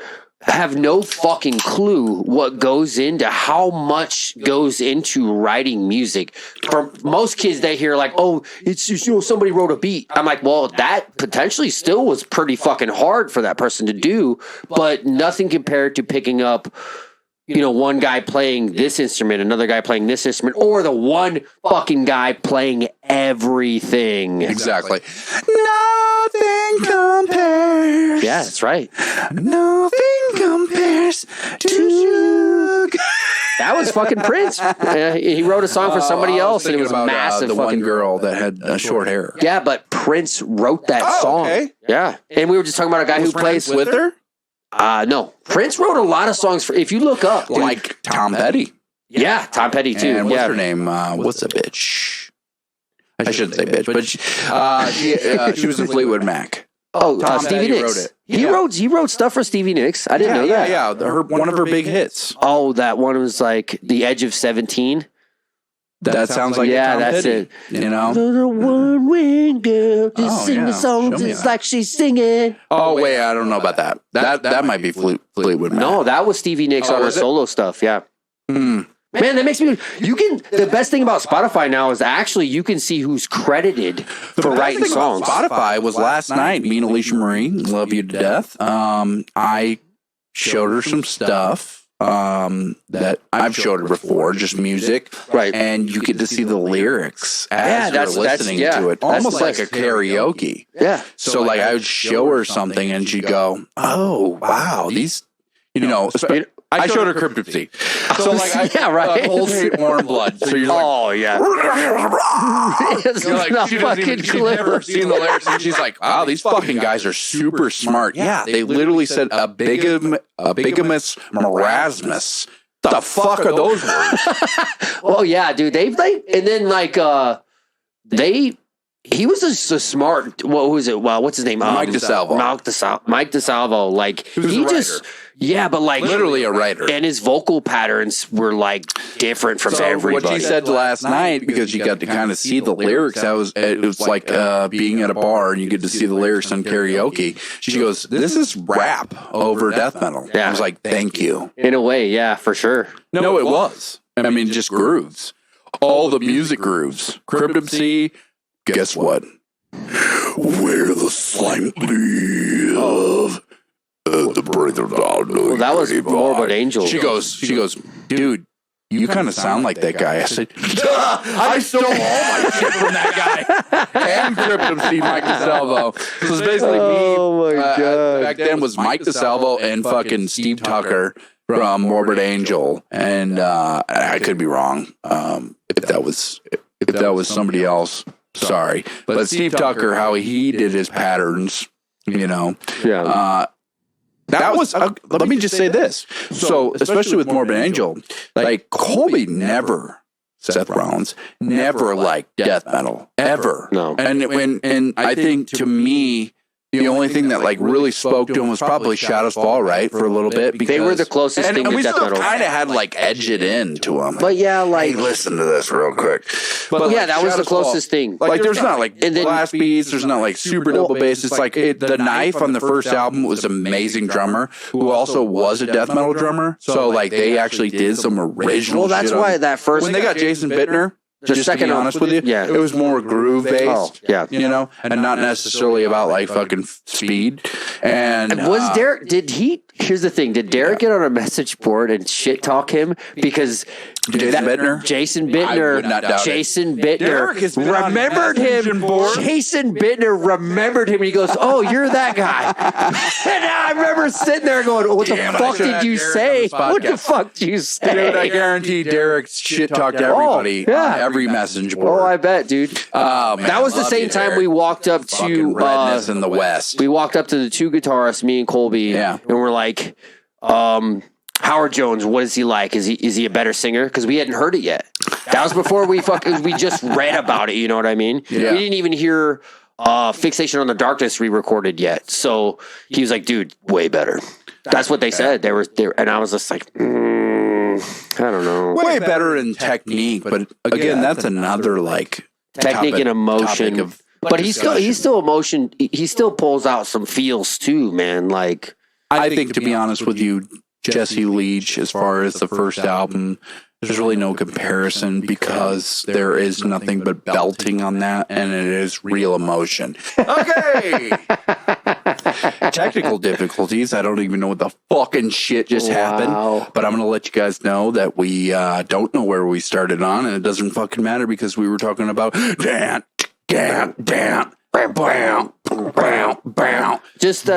have no fucking clue what goes into how much goes into writing music. For most kids, they hear like, oh, it's just, somebody wrote a beat. I'm like, well, that potentially still was pretty fucking hard for that person to do, but nothing compared to picking up, one guy playing this instrument, another guy playing this instrument, or the one fucking guy playing everything. Exactly. Nothing compares. Yeah, that's right. Nothing compares to Shug. That was fucking Prince. He wrote a song for somebody else, and it was about, massive. The one girl that had short hair. Yeah, but Prince wrote that song. Okay. Yeah, and we were just talking about a guy who plays with her. No, Prince wrote a lot of songs if you look up, dude. Like Tom Petty. Yeah, Tom Petty too. And what's her name? What's the bitch? I shouldn't say bitch, but she was in Fleetwood Mac. Oh, Stevie Nicks. He wrote stuff for Stevie Nicks. I didn't know that. Yeah, one of her big hits. Oh, that one was like The Edge of 17. That sounds like Tom that's Petty, it. The one wing girl just sing the songs just like she's singing. Oh wait, I don't know about that. That might be Fleetwood Mac. No, that was Stevie Nicks on her solo stuff. Yeah. Man, that makes me. The best thing about Spotify now is actually you can see who's credited for writing songs. Spotify was last night. Me and Alicia Marie, love you to death. I showed her some stuff. That I've showed her before, just music, right? And you get to see the lyrics as you're listening to it, almost like a karaoke. Yeah. So like I would show her something, and she'd go, "Oh wow, these," I showed her Cryptopsy. So like, right. Old Hate Warm Blood. So you're like, oh yeah. You're like, she's never seen the lyrics, and she's like, wow, these fucking guys are super smart. Yeah, they literally said a bigamous marasmus. The fuck are those words? Well, yeah, dude. And then like he was just a smart. What was it? Well, what's his name? Mike DeSalvo. Mike DeSalvo. Like he just. Yeah, but like literally a writer. And his vocal patterns were like different from everybody. What she said last night, because you got to kind of see the lyrics, it was like being at a bar and you get to see the lyrics on karaoke. She goes, "This is rap over death metal." Yeah. I was like, "Thank you." In a way, yeah, for sure. No, it was. I mean, just grooves. All the music grooves. Cryptum C, guess what? Where the slime live. The breath of God. Well, that was Morbid Angel. She goes, dude, you kind of sound like that guy. I said, I stole all my shit from that guy. And Cryptum C, Mike DeSalvo. So it's basically me. Oh my God. Back then was Mike DeSalvo and fucking Steve Tucker from Morbid Angel. And I could be wrong. If that was somebody else, sorry. But Steve Tucker, how he did his patterns, you know. Yeah. That was, let me just say this. So, especially with Morbid Angel, like Colby never, Seth Rollins, never liked death metal, ever. No. And I think to me, the only thing that like really spoke to him was probably Shadows Fall, right? For a little bit. Because, They were the closest thing and to we death still metal. kind of had like edge it in to him. But yeah, like Hey, listen to this real quick. But yeah, like, that was the Shadows Fall, closest thing. Like there's not like And then- blast beats, there's not like super double bass. It's like the Knife on the first album was an amazing drummer who also was a death metal drummer. So like they actually did some original. Well, that's shit why on, that first when they got Jason Bittner. Just to be honest with you, yeah. it was more groove based. Oh, yeah. You know, and not necessarily about like fucking speed. And Was Derek? Did he? Here's the thing. Did Derek get on a message board and shit talk him because Jason Bittner? Jason I would not doubt Bittner. it. Jason Bittner Derek has been on remembered messaging him. boards. Jason Bittner remembered him, and he goes, "Oh, you're that guy." And I remember sitting there going, "What the Damn, I fuck should did have you Derek say? on this What the podcast." fuck did you say?" Dude, I guarantee Derek shit talked everybody yeah. on every message Oh, board. I bet, dude. Oh, man, That was the love same you, time Derek. we walked up Fucking to redness in the West. we walked up to the two guitarists, me and Colby, Yeah. and we're like, Howard Jones, what is he like? Is he a better singer? Because we hadn't heard it yet. That was before we just read about it. You know what I mean? Yeah. We didn't even hear Fixation on the Darkness re-recorded yet. So he was like, dude, way better. That's what they said. They were there, and I was just like, I don't know. Way better in technique, but again, that's another like Technique and emotion. topic of But he's still emotion. He still pulls out some feels too, man. Like, I think, to be honest with you, Jesse Leach, as far as the first album, there's really no comparison because there is nothing but belting on that, and it is real emotion. Okay. Technical difficulties. I don't even know what the fucking shit just happened, but I'm going to let you guys know that we don't know where we started on, and it doesn't fucking matter because we were talking about Dan. just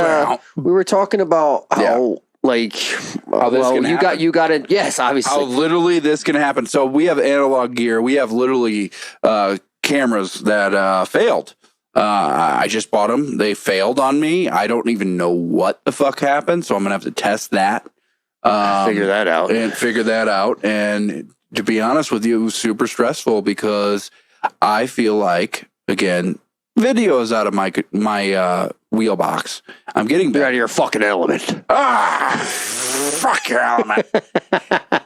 we were talking about how like you got it. Yes, obviously. How literally this can happen. So we have analog gear. We have literally cameras that failed. I just bought them. They failed on me. I don't even know what the fuck happened. So I'm going to have to test that. Figure that out. And to be honest with you, it was super stressful because I feel like, again, video is out of my wheel box. I'm getting You're out of your fucking element. Fuck your element.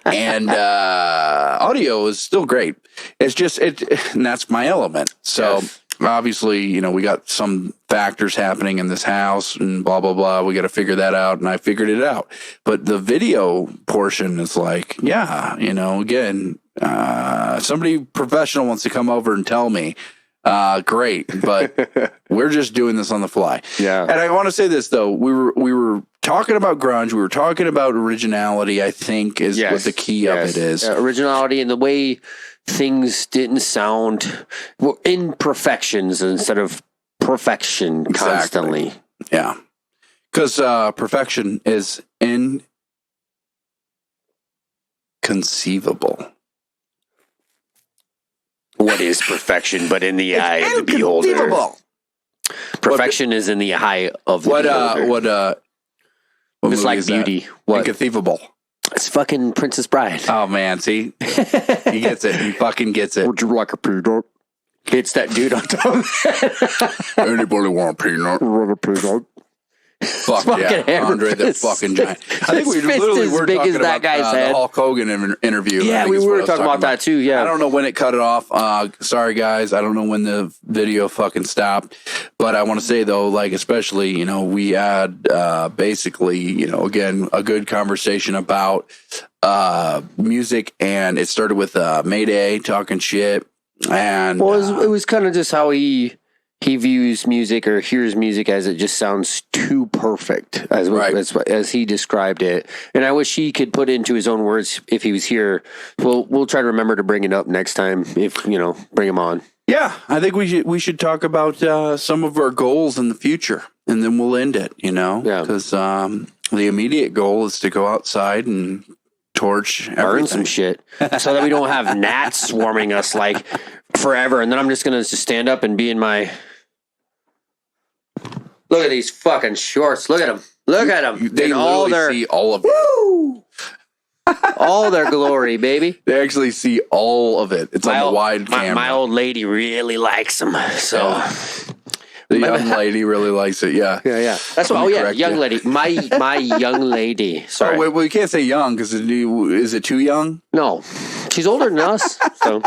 And audio is still great. It's just and that's my element. So obviously, you know, we got some factors happening in this house and blah blah blah. We got to figure that out, and I figured it out. But the video portion is like, yeah, you know, again, somebody professional wants to come over and tell me. Great, but we're just doing this on the fly. Yeah. And I want to say this though, we were talking about grunge, we were talking about originality, I think is what the key of it is. Originality and the way things didn't sound imperfections instead of perfection constantly. Yeah. Because perfection is inconceivable. What is perfection but in the eye of the beholder? Perfection is in the eye of the beholder. What it's like beauty. What? Inconceivable. It's fucking Princess Bride. Oh man, see? He gets it. He fucking gets it. Would you like a peanut? It's that dude on top. Anybody want a peanut? Want a peanut? Fuck fucking yeah, Andre the fist. fucking giant. I think we His fist literally as were big talking as that about guy's head. the Hulk Hogan interview. Yeah, I think we is what were I was talking about that too. Yeah, I don't know when it cut it off. Sorry guys, I don't know when the video fucking stopped. But I want to say though, like especially, you know, we had basically, you know, again a good conversation about music, and it started with Mayday talking shit, and well, it was kind of just how he views music or hears music as it just sounds too perfect, as he described it. And I wish he could put it into his own words if he was here. We'll try to remember to bring it up next time if, you know, bring him on. yeah, I think we should talk about some of our goals in the future, and then we'll end it. You know, because the immediate goal is to go outside and torch everything. Burn some shit so that we don't have gnats swarming us like forever. And then I'm just gonna stand up and be in my. Look at these fucking shorts. Look at them. Look at them. They in all their see all of it. all their glory, baby. They actually see all of it. It's on the wide camera. My old lady really likes them. So the young lady really likes it. Yeah. That's what. Oh yeah, young lady. My young lady. Sorry. Oh, wait, well, you can't say young because is it too young? No, she's older than us. So,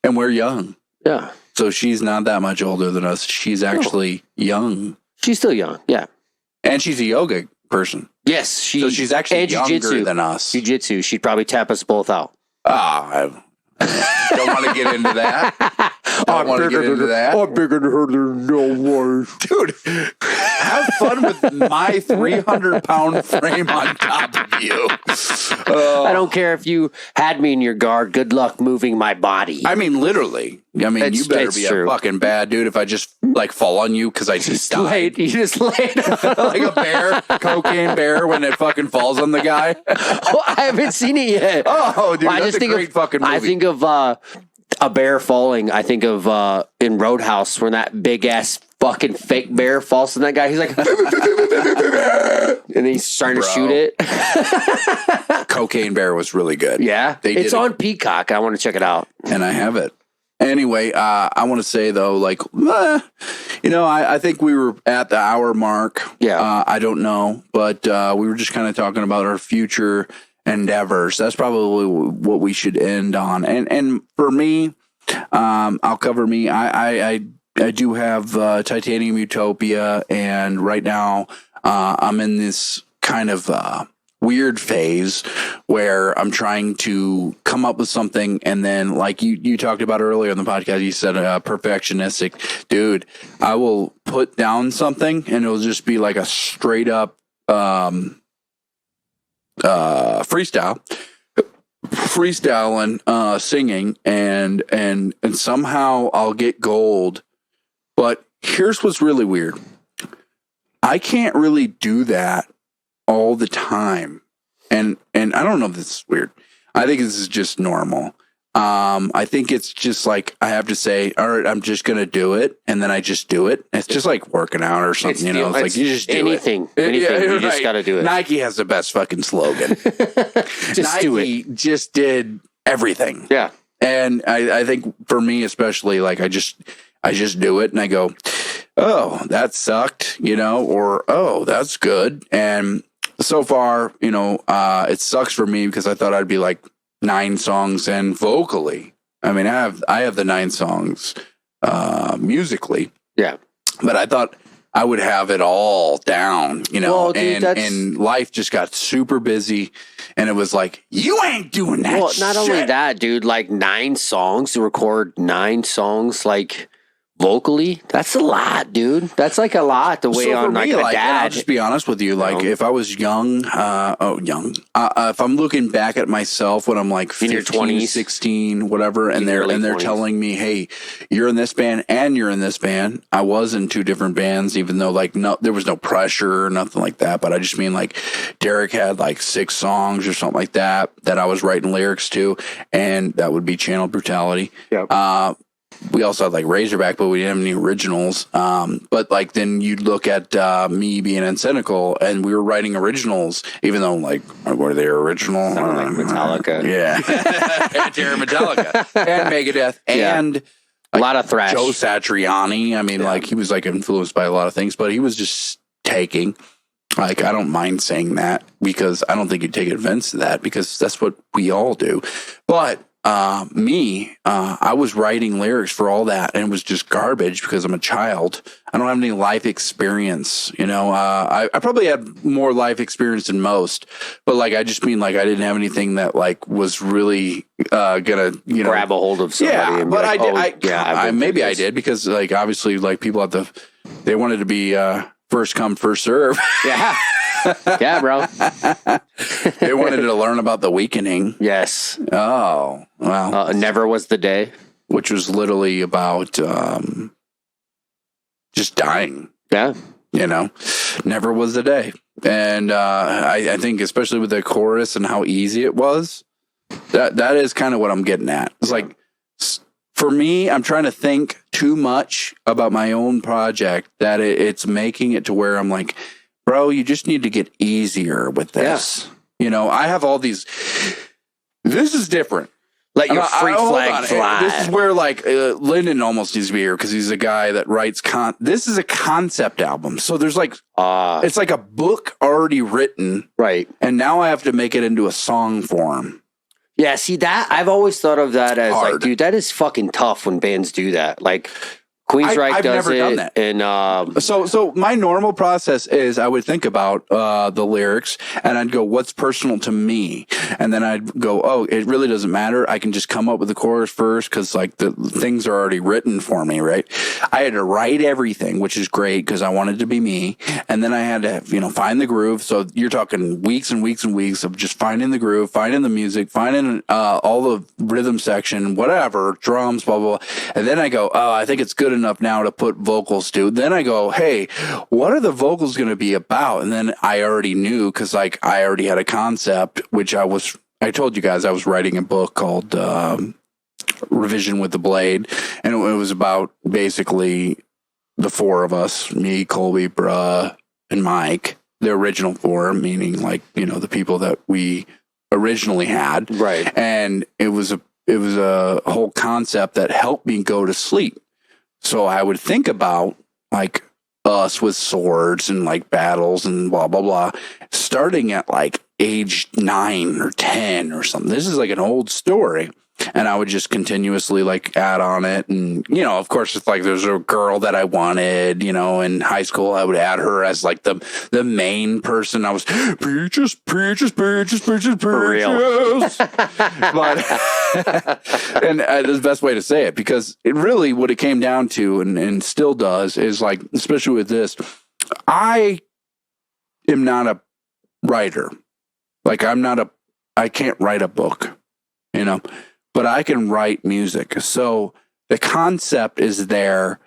and we're young. Yeah. So she's not that much older than us. She's actually young. She's still young. Yeah. And she's a yoga person. Yes, so she's actually younger than us. Jiu-jitsu. She'd probably tap us both out. I don't want to get into that. I'm bigger than her. There's no way. Dude, have fun with my 300-pound frame on top of you. I don't care if you had me in your guard. Good luck moving my body. I mean, literally. I mean, you better be a fucking bad dude if I just like fall on you because I just died. You just laid like a bear, cocaine bear when it fucking falls on the guy. Oh, I haven't seen it yet. Oh, dude, that's a great fucking movie. I think of a bear falling. I think of in Roadhouse when that big ass fucking fake bear falls on that guy. He's like, and he's starting to shoot it. Cocaine Bear was really good. Yeah, it's on Peacock. I want to check it out, and I have it. Anyway, I want to say though, like, you know, I think we were at the hour mark. Yeah, I don't know, but we were just kind of talking about our future endeavors. That's probably what we should end on. And for me, I'll cover me. I do have Titanium Utopia, and right now I'm in this kind of weird phase where I'm trying to come up with something, and then like you talked about earlier in the podcast, you said perfectionistic. Dude, I will put down something and it'll just be like a straight up freestyling, singing, and somehow I'll get gold. But here's what's really weird. I can't really do that all the time. And I don't know if this is weird. I think this is just normal. I think it's just like I have to say, all right, I'm just gonna do it, and then I just do it. It's just like working out or something, you know. It's like you just do anything. You just got to do it. Nike has the best fucking slogan. Just do it. Just did everything. Yeah, and I think for me especially, like I just do it, and I go, oh, that sucked, you know, or oh, that's good. And so far, you know, it sucks for me because I thought I'd be like 9 songs in vocally. I mean, I have the 9 songs musically. Yeah. But I thought I would have it all down, you know, well, dude, and life just got super busy, and it was like, you ain't doing that. Well, not only that, dude, like 9 songs to record 9 songs, like vocally, that's a lot, dude. That's like a lot to weigh on like a dad. I'll just be honest with you. Like if I was young, if I'm looking back at myself when I'm like 15, 16, whatever, and they're telling me, hey, you're in this band and you're in this band. I was in 2 different bands, even though like there was no pressure or nothing like that. But I just mean like Derek had like 6 songs or something like that I was writing lyrics to, and that would be Channel Brutality. Yep. We also had like Razorback, but we didn't have any originals. But like then you'd look at me being in Cynical, and we were writing originals, even though like were they original? Like Metallica, yeah, and Metallica, and Megadeth, and like, a lot of thrash. Joe Satriani. I mean, like he was like influenced by a lot of things, but he was just taking. Like, I don't mind saying that because I don't think you take offense to that because that's what we all do. But I was writing lyrics for all that and it was just garbage because I'm a child. I don't have any life experience, you know. I probably had more life experience than most, but like, I just mean like I didn't have anything that like was really gonna, you know, grab a hold of somebody. Yeah, and but like, I did. Maybe I did because like obviously like people they wanted to be first come first serve. Yeah. Yeah, bro. They wanted to learn about the weakening. Yes. Oh, well. Never Was the Day. Which was literally about just dying. Yeah. You know, never was the day. And I think especially with the chorus and how easy it was, that is kind of what I'm getting at. It's like, for me, I'm trying to think too much about my own project that it's making it to where I'm like, bro, you just need to get easier with this. Yeah. You know, I have all these. This is different. Let your free flag fly. This is where like Lyndon almost needs to be here because he's a guy that writes this is a concept album. So there's like it's like a book already written. Right. And now I have to make it into a song form. Yeah, see that I've always thought of that as Hard. like, dude, that is fucking tough when bands do that. Like Queensryche I've does never it, done that. And so my normal process is I would think about the lyrics and I'd go, what's personal to me? And then I'd go, oh, it really doesn't matter. I can just come up with the chorus first because like the things are already written for me, right? I had to write everything, which is great because I wanted to be me. And then I had to, you know, find the groove. So you're talking weeks and weeks and weeks of just finding the groove, finding the music, finding all the rhythm section, whatever, drums, blah, blah, blah. And then I go, oh, I think it's good enough now to put vocals to. Then I go, hey, what are the vocals going to be about? And then I already knew because like I already had a concept, which I told you guys I was writing a book called Revision with the Blade. And it was about basically the four of us, me, Colby, Bruh, and Mike, the original four, meaning like, you know, the people that we originally had. Right. And it was a whole concept that helped me go to sleep. So I would think about like us with swords and like battles and blah, blah, blah, starting at like age 9 or 10 or something. This is like an old story. And I would just continuously like add on it. And, you know, of course, it's like there's a girl that I wanted, you know, in high school, I would add her as like the main person. I was preachers. For real. But, and that's the best way to say it because it really what it came down to and still does is like, especially with this, I am not a writer. Like I can't write a book, you know. But I can write music. So the concept is there.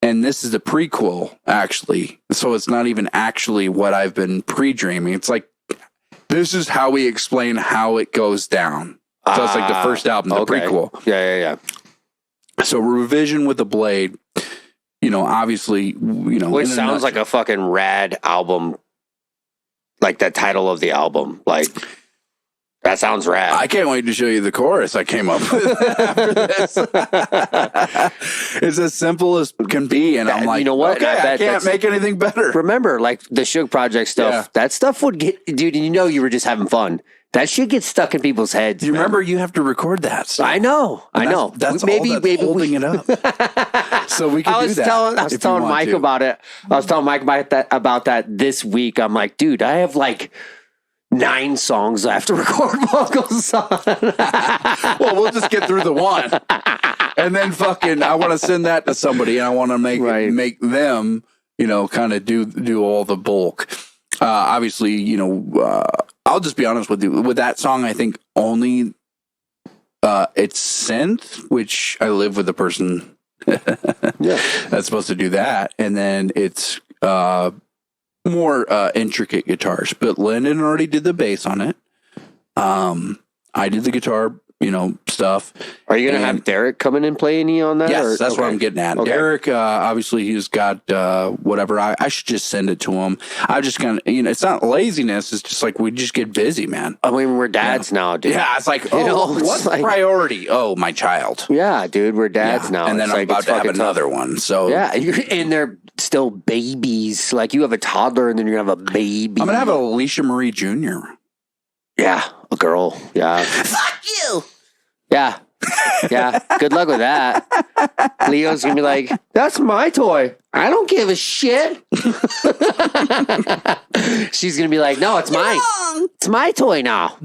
And this is the prequel, actually. So it's not even actually what I've been pre-dreaming. It's like, this is how we explain how it goes down. So it's like the first album, the prequel. Yeah. So Revision with the Blade, you know, obviously, you know. Which sounds like a fucking rad album. Like the title of the album. Like... That sounds rad. I can't wait to show you the chorus I came up with after this. It's as simple as can be. And I'm like, you know what? Okay, I can't make anything better. Remember, like the Shug Project stuff, that stuff would get, dude, and you know you were just having fun. That shit gets stuck in people's heads. Do you remember you have to record that stuff? I know. That's maybe holding it up. So we can do that. I was telling Mike about it. I was telling Mike about that this week. I'm like, dude, I have like 9 songs I have to record vocals on. Well, we'll just get through the one. And then fucking, I want to send that to somebody and I want to make them, you know, kind of do all the bulk. Obviously, you know, I'll just be honest with you. With that song, I think only it's synth, which I live with a person that's supposed to do that. And then it's more intricate guitars, but Lyndon already did the bass on it. I did the guitar, you know, stuff. Are you going to have Derek come in and play any on that? Yes, that's what I'm getting at. Okay. Derek, obviously, he's got whatever. I should just send it to him. I just kind of, you know, it's not laziness. It's just like we just get busy, man. I mean, we're dads now, dude. Yeah, it's like, what's priority? Oh, my child. Yeah, dude, we're dads now. And then I'm about to have another one. So yeah, and still babies. Like you have a toddler and then you're gonna have a baby. I'm gonna have a Alicia Marie Jr. Yeah, a girl. Yeah. Fuck you. Yeah. Yeah. Good luck with that. Leo's gonna be like, that's my toy. I don't give a shit. She's gonna be like, no, it's mine. It's my toy now.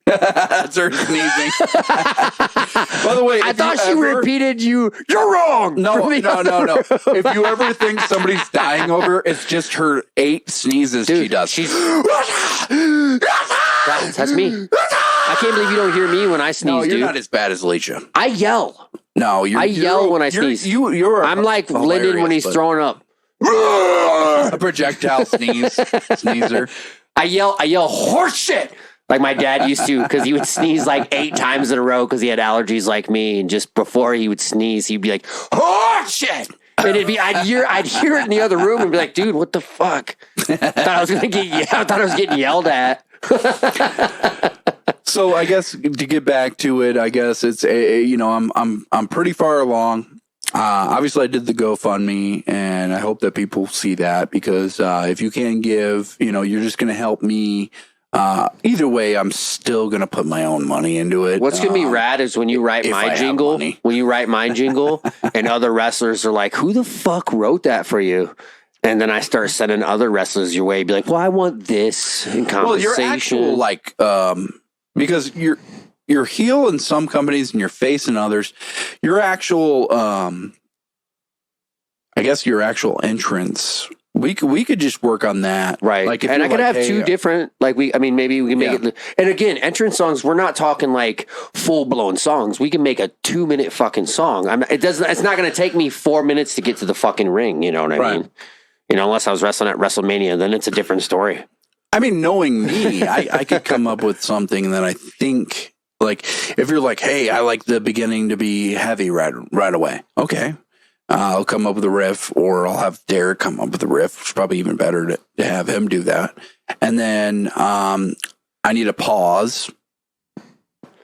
That's her sneezing. By the way, I thought she repeated you're wrong. No. If you ever think somebody's dying over, it's just her 8 sneezes. Dude, she does. That's me. I can't believe you don't hear me when I sneeze, no, you're dude. not as bad as Alicia. I yell. No, I yell when I sneeze. I'm like Lyndon when he's throwing up. A projectile sneezer. I yell horse shit. Like my dad used to, because he would sneeze like 8 times in a row because he had allergies like me. And just before he would sneeze, he'd be like, horse shit. And I'd hear it in the other room and be like, dude, what the fuck? I thought I was getting yelled at. So I guess to get back to it, I guess it's I'm pretty far along. Obviously, I did the GoFundMe, and I hope that people see that because if you can give, you're just going to help me. Either way, I'm still going to put my own money into it. What's going to be rad is when you write my jingle, and other wrestlers are like, who the fuck wrote that for you? And then I start sending other wrestlers your way, be like, well, I want this in compensation. Well, you're actual, because you're heel in some companies and you're face in others. Your actual, I guess your actual entrance. We could just work on that, right? Like, and I could have 2 different, maybe we can make it. And again, entrance songs. We're not talking like full blown songs. We can make a 2-minute fucking song. It's not going to take me 4 minutes to get to the fucking ring. You know what I mean? Unless I was wrestling at WrestleMania, then it's a different story. I mean, knowing me, I could come up with something that I think, like, if you're like, hey, I like the beginning to be heavy right away. Okay. I'll come up with a riff, or I'll have Derek come up with a riff. It's probably even better to have him do that. And then I need a pause.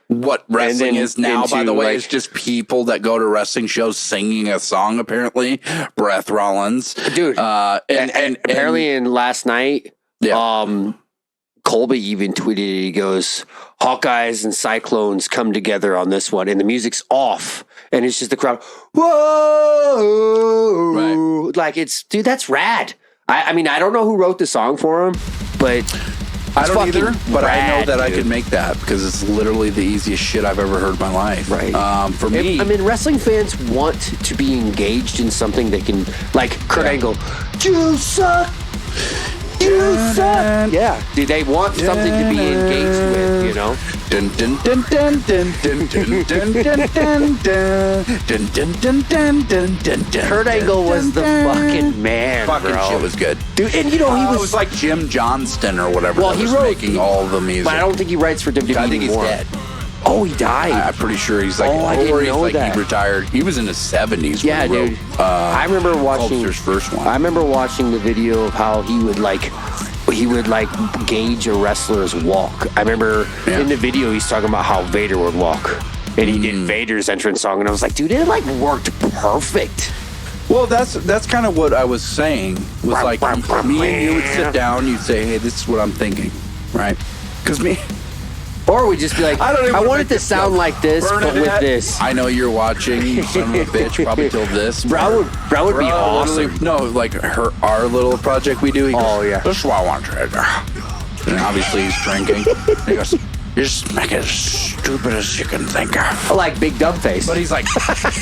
What wrestling is now, by the way, is just people that go to wrestling shows singing a song, apparently. Breath Rollins. Dude. And apparently in last night, Colby even tweeted it. He goes, Hawkeyes and Cyclones come together on this one, and the music's off. And it's just the crowd, whoa! Right. Like, dude, that's rad. I mean, I don't know who wrote the song for him, but I don't either. But rad, I know that I could make that because it's literally the easiest shit I've ever heard in my life. Right. For me, I mean, wrestling fans want to be engaged in something that can, like Kurt Angle, you suck. You suck. Yeah. Dude, they want something to be engaged with, you know? Dun dun dun dun dun dun dun dun dun dun dun dun dun dun. Kurt Angle was the fucking man, fucking bro. shit was good, dude. And he was like Jim Johnston or whatever. Well, he wrote making all the music, but I don't think he writes for WWE I think anymore. He's dead. Oh, he died. I'm pretty sure he's like. I didn't know that. He retired. He was in his 70s. Yeah, dude. I remember watching Culpster's first one. I remember watching the video of how he would gauge a wrestler's walk. I remember in the video he's talking about how Vader would walk, and he did Vader's entrance song, and I was like, dude, it like worked perfect. Well, that's kind of what I was saying. Was like me and you would sit down, you'd say, hey, this is what I'm thinking, right? Because me. Or we'd just be like, I want it to sound like this, but with this. I know you're watching, you son of a bitch, probably till this. Bro would be awesome. No, like our little project we do. He goes, yeah. This is what I want to do. And obviously he's drinking. He goes, you're just making it as stupid as you can think of. I like Big Dumb Face. But he's like,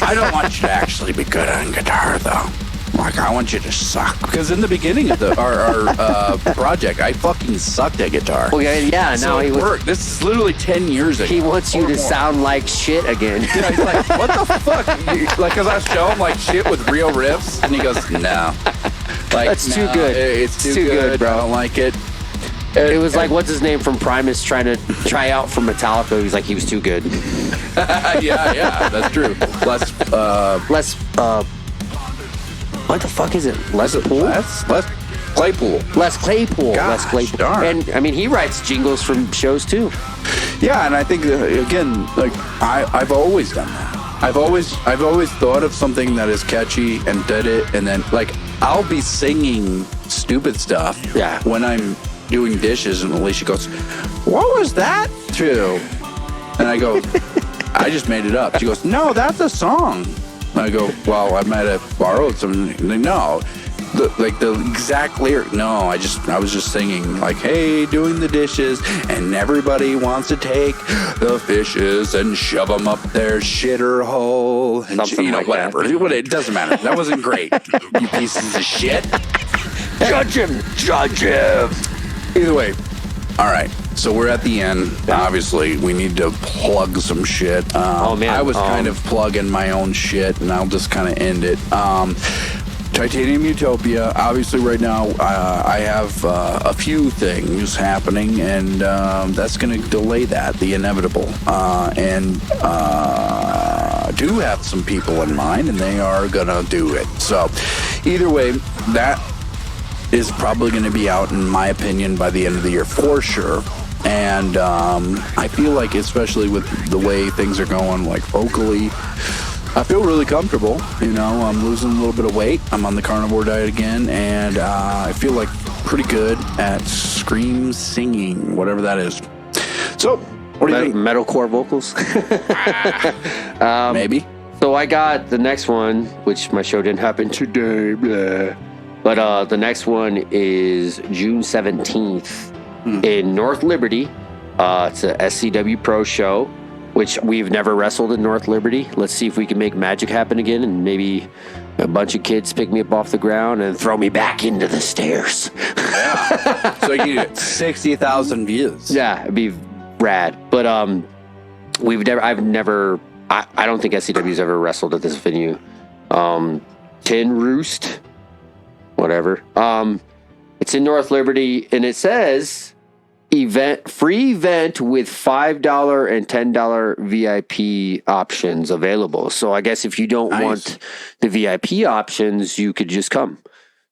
I don't want you to actually be good on guitar, though. Like, I want you to suck. Because in the beginning of our project, I fucking sucked at guitar. Well, yeah, so now he worked. This is literally 10 years ago. He wants you to sound like shit again. Yeah, he's like, what the fuck? Like, because I show him, like, shit with real riffs, and he goes, no. Like, that's too good. It's too good, bro. I don't like it. It was like, what's his name from Primus trying to try out for Metallica. He's like, he was too good. yeah, that's true. What the fuck is it? Les Claypool? Les Claypool. Gosh, Les Claypool. darn. And I mean, he writes jingles from shows too. Yeah, and I think again, like I've always done that. I've always thought of something that is catchy and did it, and then like I'll be singing stupid stuff. Yeah. When I'm doing dishes, and Alicia goes, "What was that to?" And I go, "I just made it up." She goes, "No, that's a song." And I go, "Well, I might have borrowed something." No. The exact lyric. No, I was just singing like, "Hey, doing the dishes, and everybody wants to take the fishes and shove them up their shitter hole." And Something like whatever. that. It doesn't matter. That wasn't great. You pieces of shit. Judge him. Either way. All right. So we're at the end. Obviously, we need to plug some shit. Oh man, I was kind of plugging my own shit, and I'll just kind of end it. Titanium Utopia. Obviously, right now, I have a few things happening, and that's going to delay the inevitable. And do have some people in mind, and they are going to do it. So, either way, that is probably going to be out, in my opinion, by the end of the year for sure. And I feel like, especially with the way things are going, like vocally, I feel really comfortable. I'm losing a little bit of weight. I'm on the carnivore diet again, and I feel like pretty good at scream singing, whatever that is. So, what do you think? Metalcore vocals? Maybe. So I got the next one, which my show didn't happen today, blah. But the next one is June 17th in North Liberty. It's a SCW Pro show, which we've never wrestled in North Liberty. Let's see if we can make magic happen again, and maybe a bunch of kids pick me up off the ground and throw me back into the stairs. Yeah. So you get 60,000 views. Yeah, it'd be rad. But I don't think SCW's ever wrestled at this venue. Tin Roost, whatever. It's in North Liberty, and it says free event with $5 and $10 VIP options available. So I guess if you don't want the VIP options, you could just come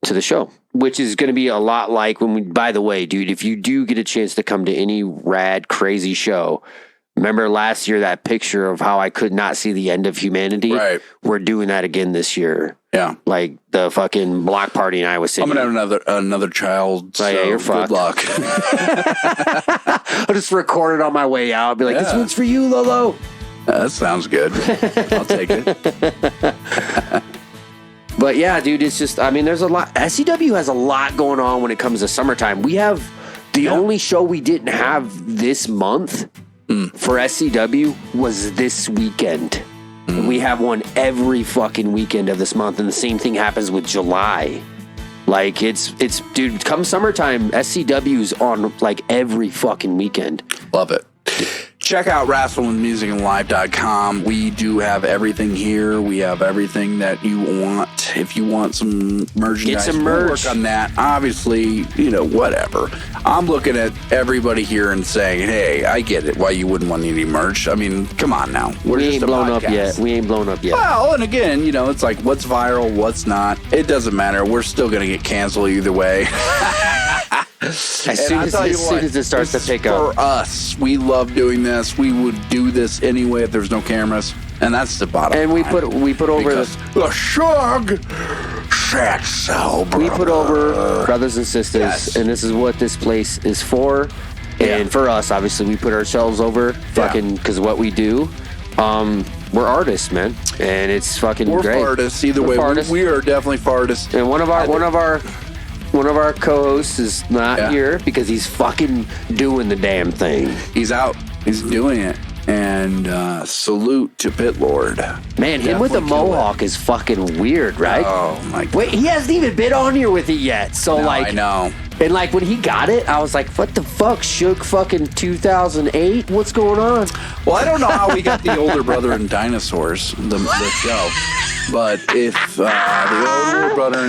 to the show, which is going to be a lot like by the way, dude, if you do get a chance to come to any rad, crazy show, remember last year that picture of how I could not see the end of humanity? Right. We're doing that again this year. Yeah. Like the fucking block party in Iowa City. I'm going to have another child. So yeah, you're good fucked. luck. I'll just record it on my way out. I'll be like, this one's for you, Lolo. That sounds good. I'll take it. But yeah, dude, it's just, there's a lot. SCW has a lot going on when it comes to summertime. We have the only show we didn't have this month for SCW was this weekend. We have one every fucking weekend of this month, and the same thing happens with July. Like, it's dude, come summertime, SCW's on, like, every fucking weekend. Love it. Check out wrestlinmusicandlive.com. We do have everything here. We have everything that you want. If you want some merchandise, get some merch. We'll work on that. Obviously, whatever. I'm looking at everybody here and saying, hey, I get it. Why you wouldn't want any merch? I mean, come on now. We ain't blown up yet. Well, and again, it's like, what's viral, what's not. It doesn't matter. We're still going to get canceled either way. As soon as it starts to pick up. For us, we love doing this. We would do this anyway if there's no cameras, and that's the bottom line. And we put over the Shug said so, brother. We put over brothers and sisters, and this is what this place is for. And for us, obviously, we put ourselves over, fucking, because what we do. We're artists, man, and it's fucking great. We're artists. Either way, we are definitely fartists. And one of our co-hosts is not here because he's fucking doing the damn thing. He's out. He's doing it. And salute to Pit Lord. Man, him with the mohawk is fucking weird, right? Oh, my God. Wait, he hasn't even been on here with it yet. So, I know. And, when he got it, I was like, what the fuck? Shug fucking 2008? What's going on? Well, I don't know how we got the older brother in Dinosaurs, the show. But if the older brother...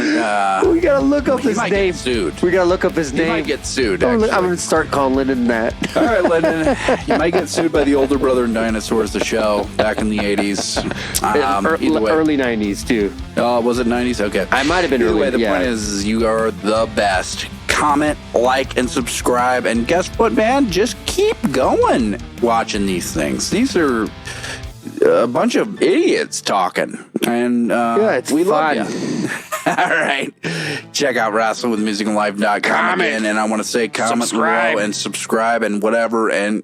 we gotta look up his name. Get sued. We gotta look up his name. He might get sued, I'm gonna start calling Lyndon that. All right, Lyndon. You might get sued by the older brother in Dinosaurs, the show, back in the 80s. Early 90s, too. Was it 90s? Okay. I might have been early. Anyway, the point is you are the best. Comment, like, and subscribe. And guess what, man? Just keep going watching these things. These are... a bunch of idiots talking. And it's we fun. love you. All right. Check out wrestlingwithmusicandlife.com again. And I want to say comment subscribe. below and subscribe and whatever. And